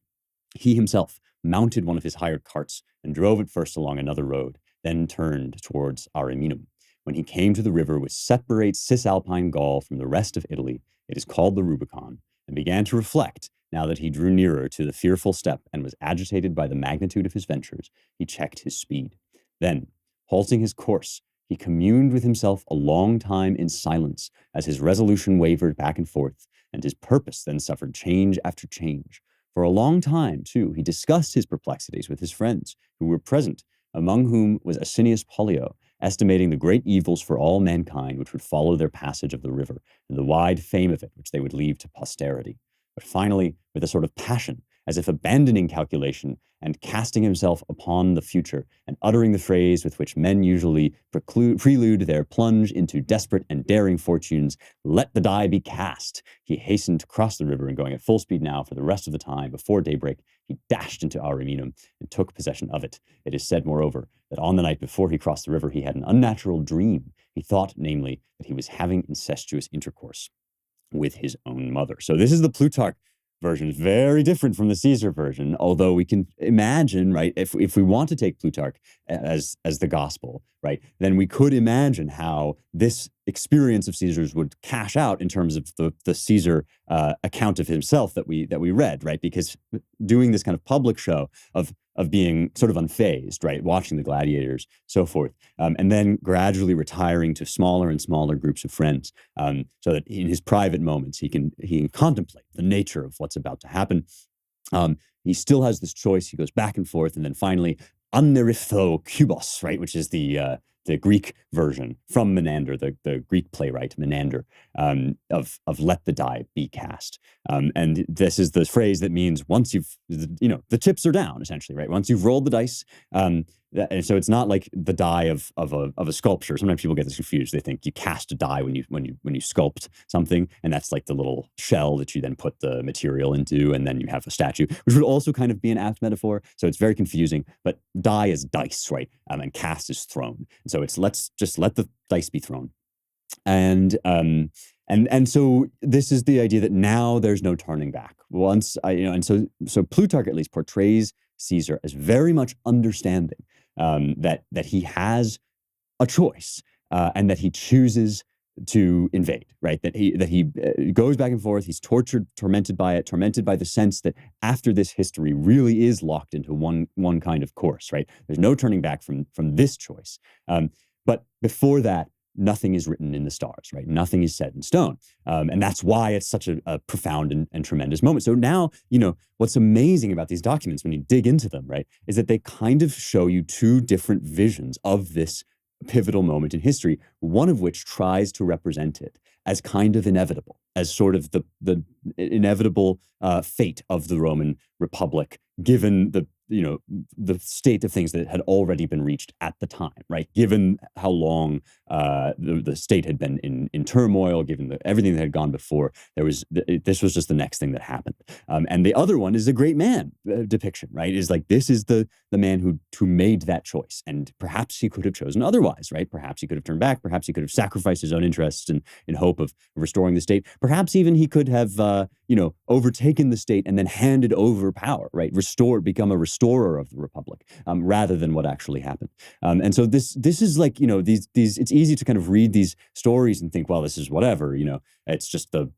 Speaker 1: He himself mounted one of his hired carts and drove it first along another road, then turned towards Ariminum. When he came to the river which separates Cisalpine Gaul from the rest of Italy, it is called the Rubicon, and began to reflect, now that he drew nearer to the fearful step and was agitated by the magnitude of his ventures, he checked his speed. Then, halting his course, he communed with himself a long time in silence, as his resolution wavered back and forth, and his purpose then suffered change after change. For a long time, too, he discussed his perplexities with his friends who were present, among whom was Asinius Pollio, estimating the great evils for all mankind which would follow their passage of the river, and the wide fame of it which they would leave to posterity. But finally, with a sort of passion, as if abandoning calculation and casting himself upon the future, and uttering the phrase with which men usually prelude their plunge into desperate and daring fortunes, "Let the die be cast," he hastened to cross the river, and going at full speed now for the rest of the time before daybreak, he dashed into Ariminum and took possession of it. It is said, moreover, that on the night before he crossed the river, he had an unnatural dream. He thought, namely, that he was having incestuous intercourse with his own mother. So this is the Plutarch version, is very different from the Caesar version, although we can imagine, right, if we want to take Plutarch as the gospel, right, then we could imagine how this experience of Caesar's would cash out in terms of the Caesar account of himself that we read, right, because doing this kind of public show of being sort of unfazed, right, watching the gladiators, so forth, and then gradually retiring to smaller and smaller groups of friends, so that in his private moments he can contemplate the nature of what's about to happen. He still has this choice. He goes back and forth, and then finally, anerypho kubos, right, which is the Greek version from Menander, the Greek playwright Menander, of let the die be cast. And this is the phrase that means once you've, the chips are down, essentially, right? Once you've rolled the dice, and so it's not like the die of a sculpture. Sometimes people get this confused. They think you cast a die when you sculpt something, and that's like the little shell that you then put the material into, and then you have a statue, which would also kind of be an apt metaphor. So it's very confusing. But die is dice, right? And cast is thrown. And so it's let's just let the dice be thrown. And so this is the idea that now there's no turning back. And so Plutarch at least portrays Caesar as very much understanding that he has a choice, and that he chooses to invade, right? That he goes back and forth. He's tormented by the sense that after this history really is locked into one kind of course, right? There's no turning back from this choice. But before that, nothing is written in the stars, right? Nothing is set in stone. And that's why it's such a profound and tremendous moment. So now, what's amazing about these documents when you dig into them, right, is that they kind of show you two different visions of this pivotal moment in history, one of which tries to represent it as kind of inevitable, as sort of the inevitable fate of the Roman Republic, given the state of things that had already been reached at the time, right? Given how long the state had been in turmoil, given everything that had gone before, this was just the next thing that happened. And the other one is a great man depiction, right? Is like this is the the man who made that choice. And perhaps he could have chosen otherwise, right? Perhaps he could have turned back. Perhaps he could have sacrificed his own interests in hope of restoring the state. Perhaps even he could have, overtaken the state and then handed over power, right? Become a restorer of the republic, rather than what actually happened. And so this is like, these it's easy to kind of read these stories and think, well, this is whatever, it's just the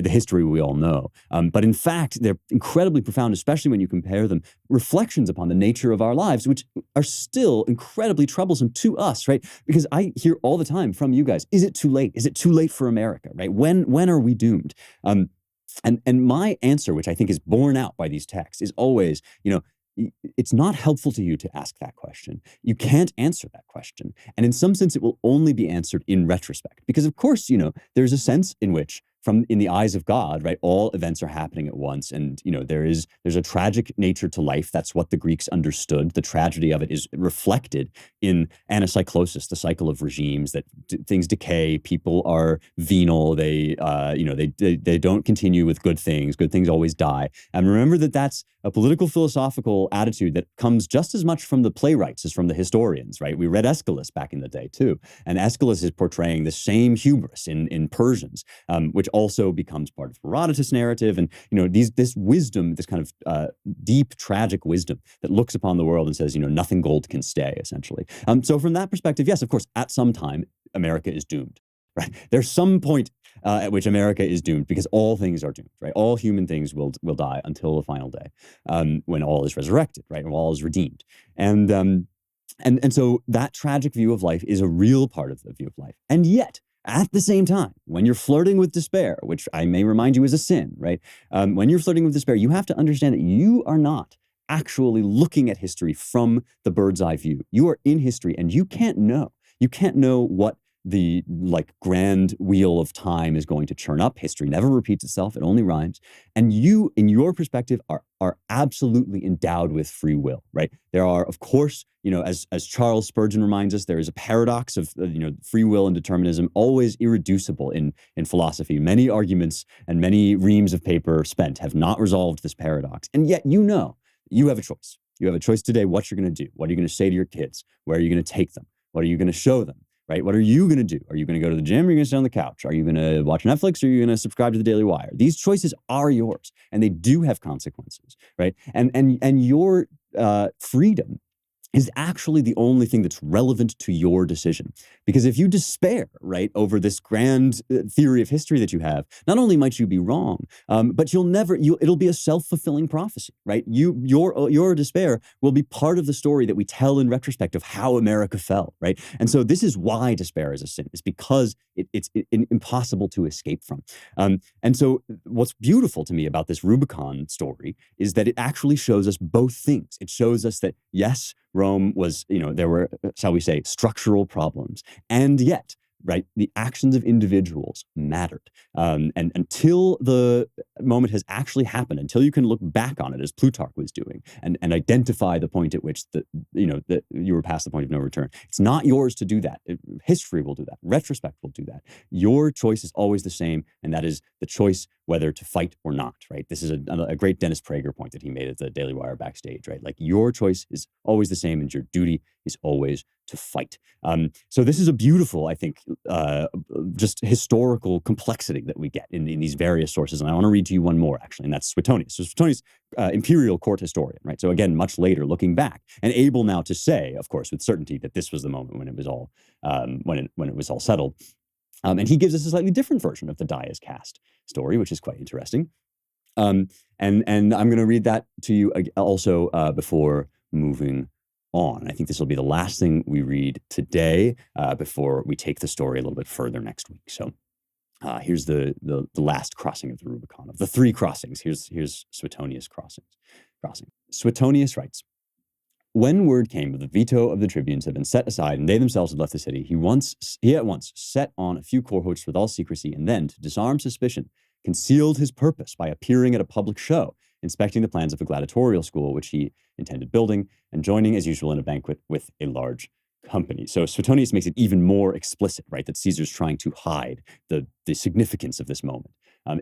Speaker 1: history we all know. But in fact, they're incredibly profound, especially when you compare them, reflections upon the nature of our lives, which are still incredibly troublesome to us, right? Because I hear all the time from you guys, is it too late? Is it too late for America, right? When are we doomed? And my answer, which I think is borne out by these texts, is always, it's not helpful to you to ask that question. You can't answer that question. And in some sense, it will only be answered in retrospect. Because of course, there's a sense in which, in the eyes of God, right, all events are happening at once. And, there's a tragic nature to life. That's what the Greeks understood. The tragedy of it is reflected in anacyclosis, the cycle of regimes, that things decay, people are venal, they don't continue with good things. Good things always die. And remember that that's a political philosophical attitude that comes just as much from the playwrights as from the historians, right? We read Aeschylus back in the day too. And Aeschylus is portraying the same hubris in Persians, which also becomes part of Herodotus' narrative. And, this wisdom, this kind of deep, tragic wisdom that looks upon the world and says, nothing gold can stay, essentially. So from that perspective, yes, of course, at some time, America is doomed, right? There's some point at which America is doomed, because all things are doomed, right? All human things will die until the final day, when all is resurrected, right? When all is redeemed. And so that tragic view of life is a real part of the view of life. And yet, at the same time, when you're flirting with despair, which I may remind you is a sin, right? When you're flirting with despair, you have to understand that you are not actually looking at history from the bird's eye view. You are in history, and you can't know. You can't know what the grand wheel of time is going to churn up. History never repeats itself. It only rhymes. And you, in your perspective, are absolutely endowed with free will, right? There are, of course, as Charles Spurgeon reminds us, there is a paradox of, free will and determinism, always irreducible in philosophy. Many arguments and many reams of paper spent have not resolved this paradox. And yet, you have a choice. You have a choice today what you're going to do. What are you going to say to your kids? Where are you going to take them? What are you going to show them? Right? What are you going to do? Are you going to go to the gym? Or are you going to sit on the couch? Are you going to watch Netflix? Or are you going to subscribe to the Daily Wire? These choices are yours, and they do have consequences, right? And your freedom is actually the only thing that's relevant to your decision. Because if you despair, right, over this grand theory of history that you have, not only might you be wrong, but it'll be a self-fulfilling prophecy, right? Your despair will be part of the story that we tell in retrospect of how America fell, right? And so this is why despair is a sin. It's because it's impossible to escape from. And so what's beautiful to me about this Rubicon story is that it actually shows us both things. It shows us that, yes, Rome was, there were, shall we say, structural problems. And yet, right, the actions of individuals mattered. And until the moment has actually happened, until you can look back on it, as Plutarch was doing, and identify the point at which that you were past the point of no return. It's not yours to do that. History will do that. Retrospect will do that. Your choice is always the same, and that is the choice whether to fight or not, right? This is a great Dennis Prager point that he made at the Daily Wire backstage, right? Like, your choice is always the same, and your duty is always to fight. So this is a beautiful, I think, just historical complexity that we get in these various sources. And I want to read to you one more, actually, and that's Suetonius. So Suetonius, imperial court historian, right? So again, much later, looking back, and able now to say, of course, with certainty, that this was the moment when it was all when it was all settled. And he gives us a slightly different version of the die is cast story, which is quite interesting. And I'm going to read that to you also before moving on. I think this will be the last thing we read today before we take the story a little bit further next week. So here's the last crossing of the Rubicon. Of the three crossings, here's Suetonius' crossing. Suetonius writes, when word came of the veto of the tribunes had been set aside and they themselves had left the city, he at once set on a few cohorts with all secrecy, and then, to disarm suspicion, concealed his purpose by appearing at a public show, inspecting the plans of a gladiatorial school which he intended building, and joining as usual in a banquet with a large company. So Suetonius makes it even more explicit, right, that Caesar's trying to hide the significance of this moment.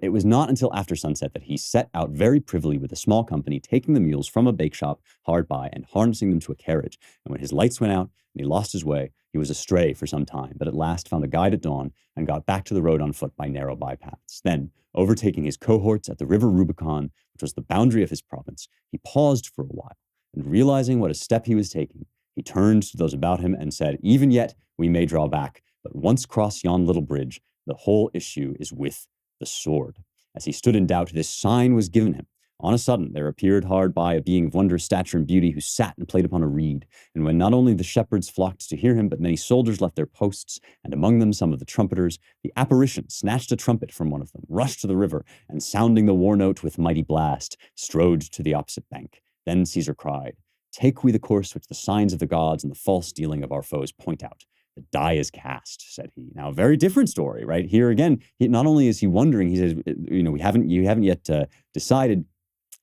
Speaker 1: It was not until after sunset that he set out very privily with a small company, taking the mules from a bake shop hard by and harnessing them to a carriage. And when his lights went out and he lost his way, he was astray for some time, but at last found a guide at dawn and got back to the road on foot by narrow bypaths. Then, overtaking his cohorts at the river Rubicon, which was the boundary of his province, he paused for a while, and realizing what a step he was taking, he turned to those about him and said, "Even yet we may draw back, but once cross yon little bridge, the whole issue is with the sword." As he stood in doubt, this sign was given him. On a sudden, there appeared hard by a being of wondrous stature and beauty who sat and played upon a reed. And when not only the shepherds flocked to hear him, but many soldiers left their posts, and among them some of the trumpeters, the apparition snatched a trumpet from one of them, rushed to the river, and sounding the war note with mighty blast, strode to the opposite bank. Then Caesar cried, "Take we the course which the signs of the gods and the false dealing of our foes point out. The die is cast," said he. Now, a very different story, right? Here again, not only is he wondering, he says, you haven't yet decided.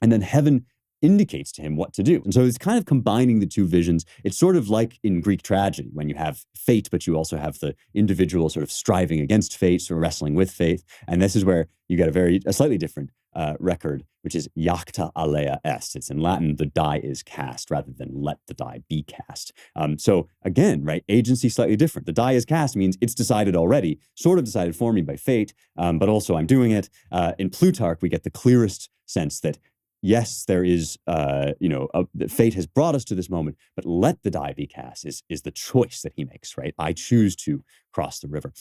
Speaker 1: And then heaven indicates to him what to do. And so it's kind of combining the two visions. It's sort of like in Greek tragedy, when you have fate, but you also have the individual sort of striving against fate, sort of wrestling with fate. And this is where you get a slightly different record, which is jacta alea est. It's in Latin, the die is cast, rather than let the die be cast. So again, right, agency slightly different. The die is cast means it's decided already, sort of decided for me by fate, but also I'm doing it. In Plutarch, we get the clearest sense that yes, there is, fate has brought us to this moment, but let the die be cast is the choice that he makes, right? I choose to cross the river.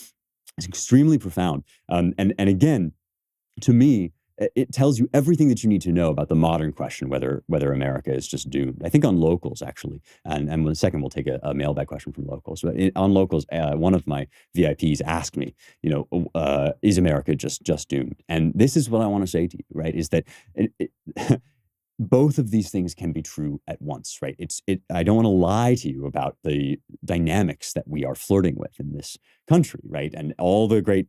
Speaker 1: It's extremely profound. And again, to me, it tells you everything that you need to know about the modern question, whether America is just doomed. I think on locals, actually, and in a second we'll take a mailbag question from locals. But on locals, one of my VIPs asked me, is America just doomed? And this is what I want to say to you, right? Is that both of these things can be true at once, right? I don't want to lie to you about the dynamics that we are flirting with in this country, right? And all the great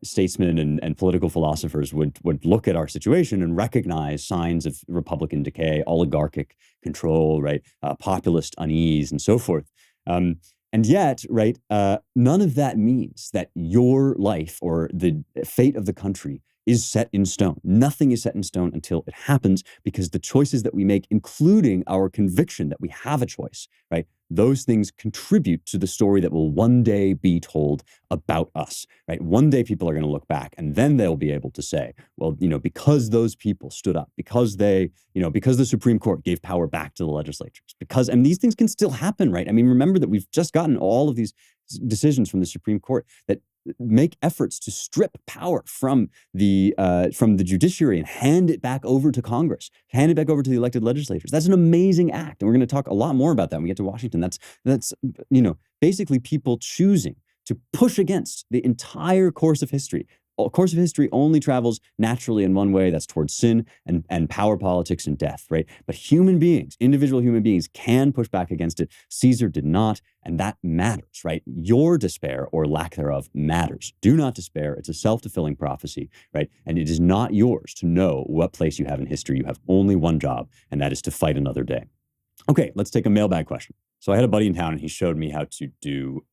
Speaker 1: statesmen and political philosophers would look at our situation and recognize signs of Republican decay, oligarchic control, right, populist unease, and so forth. And yet, right, none of that means that your life or the fate of the country is set in stone. Nothing is set in stone until it happens, because the choices that we make, including our conviction that we have a choice, right, those things contribute to the story that will one day be told about us, right? One day people are going to look back, and then they'll be able to say, well, because those people stood up, because because the Supreme Court gave power back to the legislatures, and these things can still happen, right? I mean, remember that we've just gotten all of these decisions from the Supreme Court that make efforts to strip power from the judiciary and hand it back over to Congress, hand it back over to the elected legislatures. That's an amazing act, and we're going to talk a lot more about that when we get to Washington. That's basically people choosing to push against the entire course of history. A course of history only travels naturally in one way, that's towards sin and power politics and death, right? But human beings, individual human beings, can push back against it. Caesar did not, and that matters, right? Your despair or lack thereof matters. Do not despair. It's a self-fulfilling prophecy, right? And it is not yours to know what place you have in history. You have only one job, and that is to fight another day. Okay, let's take a mailbag question. So I had a buddy in town, and he showed me how to do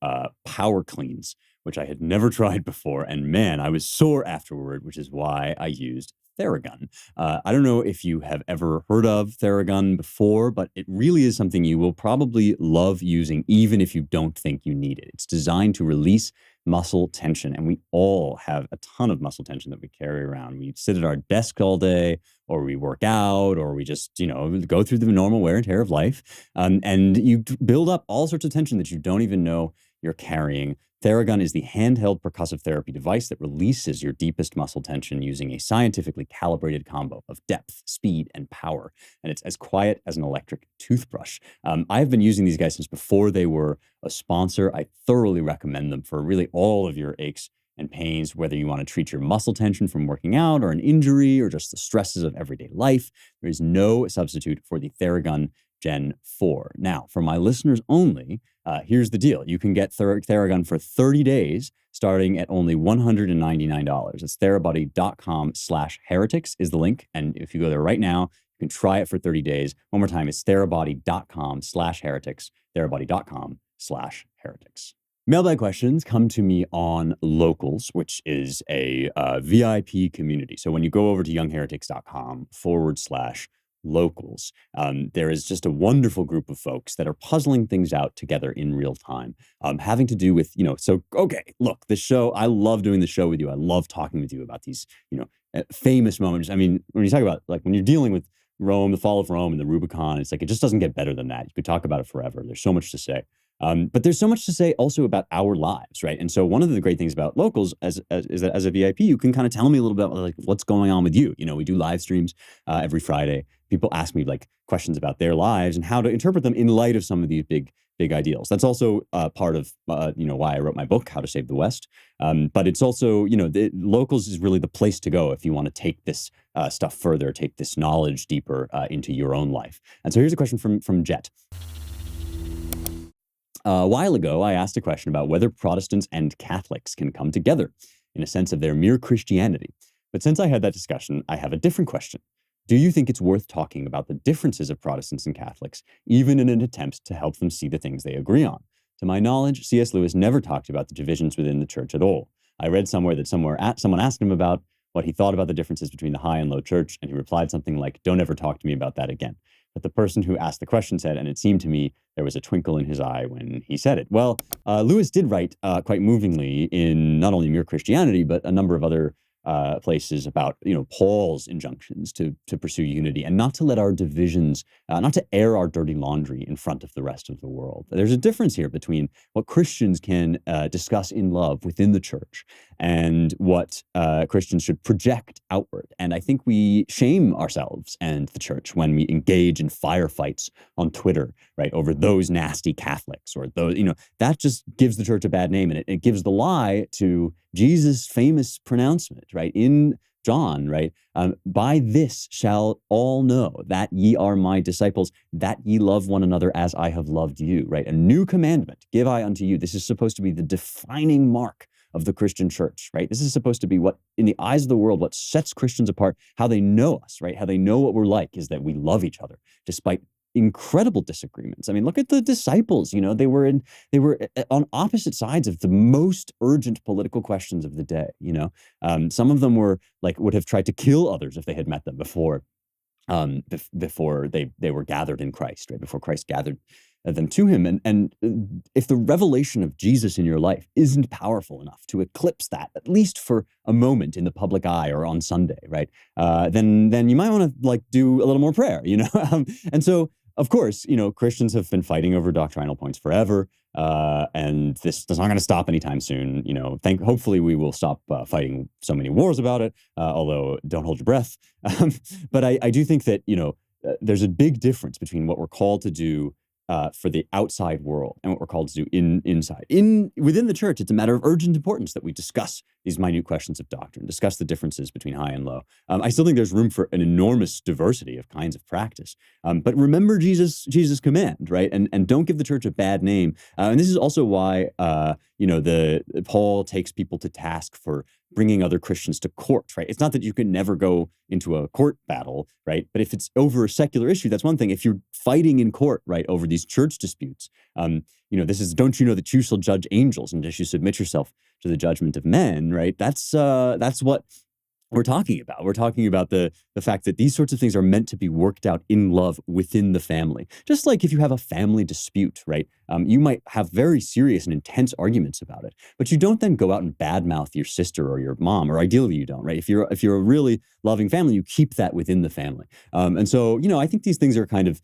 Speaker 1: power cleans, which I had never tried before. And man, I was sore afterward, which is why I used Theragun. I don't know if you have ever heard of Theragun before, but it really is something you will probably love using, even if you don't think you need it. It's designed to release muscle tension, and we all have a ton of muscle tension that we carry around. We sit at our desk all day, or we work out, or we just, go through the normal wear and tear of life. And you build up all sorts of tension that you don't even know you're carrying. Theragun is the handheld percussive therapy device that releases your deepest muscle tension using a scientifically calibrated combo of depth, speed, and power. And it's as quiet as an electric toothbrush. I've been using these guys since before they were a sponsor. I thoroughly recommend them for really all of your aches and pains, whether you want to treat your muscle tension from working out or an injury or just the stresses of everyday life. There is no substitute for the Theragun Gen 4. Now, for my listeners only, here's the deal. You can get Theragun for 30 days, starting at only $199. It's therabody.com/heretics is the link. And if you go there right now, you can try it for 30 days. One more time, it's therabody.com/heretics, therabody.com/heretics. Mailbag questions come to me on Locals, which is a VIP community. So when you go over to youngheretics.com/locals, there is just a wonderful group of folks that are puzzling things out together in real time, having to do with, so, okay, look, this show, I love doing the show with you. I love talking with you about these, famous moments. I mean, when you talk about, like, when you're dealing with Rome, the fall of Rome and the Rubicon, it's like, it just doesn't get better than that. You could talk about it forever. There's so much to say. But there's so much to say also about our lives, right? And so one of the great things about Locals is that as a VIP, you can kind of tell me a little bit about, like, what's going on with you. We do live streams every Friday. People ask me, like, questions about their lives and how to interpret them in light of some of these big ideals. That's also part of why I wrote my book, How to Save the West. But it's also, Locals is really the place to go if you want to take this stuff further, take this knowledge deeper into your own life. And so here's a question from Jet. A while ago, I asked a question about whether Protestants and Catholics can come together in a sense of their mere Christianity. But since I had that discussion, I have a different question. Do you think it's worth talking about the differences of Protestants and Catholics, even in an attempt to help them see the things they agree on? To my knowledge, C.S. Lewis never talked about the divisions within the church at all. I read somewhere that someone asked him about what he thought about the differences between the high and low church, and he replied something like, "Don't ever talk to me about that again." But the person who asked the question said, and it seemed to me there was a twinkle in his eye when he said it. Well, Lewis did write quite movingly in not only Mere Christianity, but a number of other places about, Paul's injunctions to pursue unity and not to let our divisions, not to air our dirty laundry in front of the rest of the world. There's a difference here between what Christians can discuss in love within the church and what Christians should project outward. And I think we shame ourselves and the church when we engage in firefights on Twitter, right, over those nasty Catholics or those, that just gives the church a bad name, and it gives the lie to Jesus' famous pronouncement, right, in John, right? By this shall all know that ye are my disciples, that ye love one another as I have loved you, right? A new commandment give I unto you. This is supposed to be the defining mark of the Christian church, right? This is supposed to be what, in the eyes of the world, what sets Christians apart, how they know us, right? How they know what we're like is that we love each other despite incredible disagreements. I mean, look at the disciples. They were on opposite sides of the most urgent political questions of the day. Some of them were would have tried to kill others if they had met them before they were gathered in Christ, right? Before Christ gathered them to him. And if the revelation of Jesus in your life isn't powerful enough to eclipse that, at least for a moment in the public eye or on Sunday, right? Then you might want to do a little more prayer, and so, of course, Christians have been fighting over doctrinal points forever, and this is not going to stop anytime soon. Hopefully we will stop fighting so many wars about it, although don't hold your breath. But I do think that, there's a big difference between what we're called to do for the outside world and what we're called to do inside. Within the church, it's a matter of urgent importance that we discuss these minute questions of doctrine, discuss the differences between high and low. I still think there's room for an enormous diversity of kinds of practice. But remember Jesus' command, right? And don't give the church a bad name. And this is also why, Paul takes people to task for bringing other Christians to court, right? It's not that you can never go into a court battle, right? But if it's over a secular issue, that's one thing. If you're fighting in court, right, over these church disputes, this is, don't you know that you shall judge angels and that you submit yourself to the judgment of men, right? That's what we're talking about. We're talking about the fact that these sorts of things are meant to be worked out in love within the family. Just like if you have a family dispute, right? You might have very serious and intense arguments about it, but you don't then go out and badmouth your sister or your mom, or ideally you don't, right? If you're a really loving family, you keep that within the family. And so, I think these things are kind of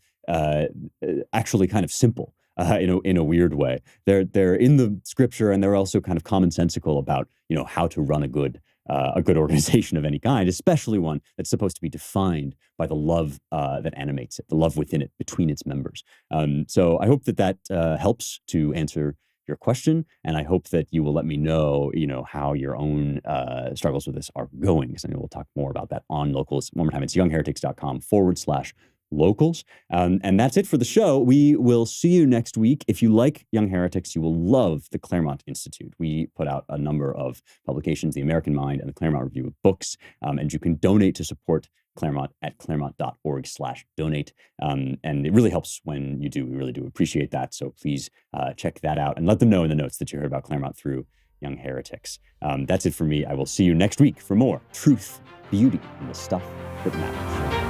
Speaker 1: actually kind of simple. In a weird way. They're in the scripture, and they're also kind of commonsensical about, how to run a good organization of any kind, especially one that's supposed to be defined by the love that animates it, the love within it, between its members. So I hope that helps to answer your question, and I hope that you will let me know, how your own struggles with this are going, because I know we'll talk more about that on Locals. One more time, it's youngheretics.com/locals. locals. And that's it for the show. We will see you next week. If you like Young Heretics, you will love the Claremont Institute. We put out a number of publications, The American Mind and the Claremont Review of Books, and you can donate to support Claremont at claremont.org/donate. And it really helps when you do. We really do appreciate that. So please check that out and let them know in the notes that you heard about Claremont through Young Heretics. That's it for me. I will see you next week for more truth, beauty, and the stuff that matters.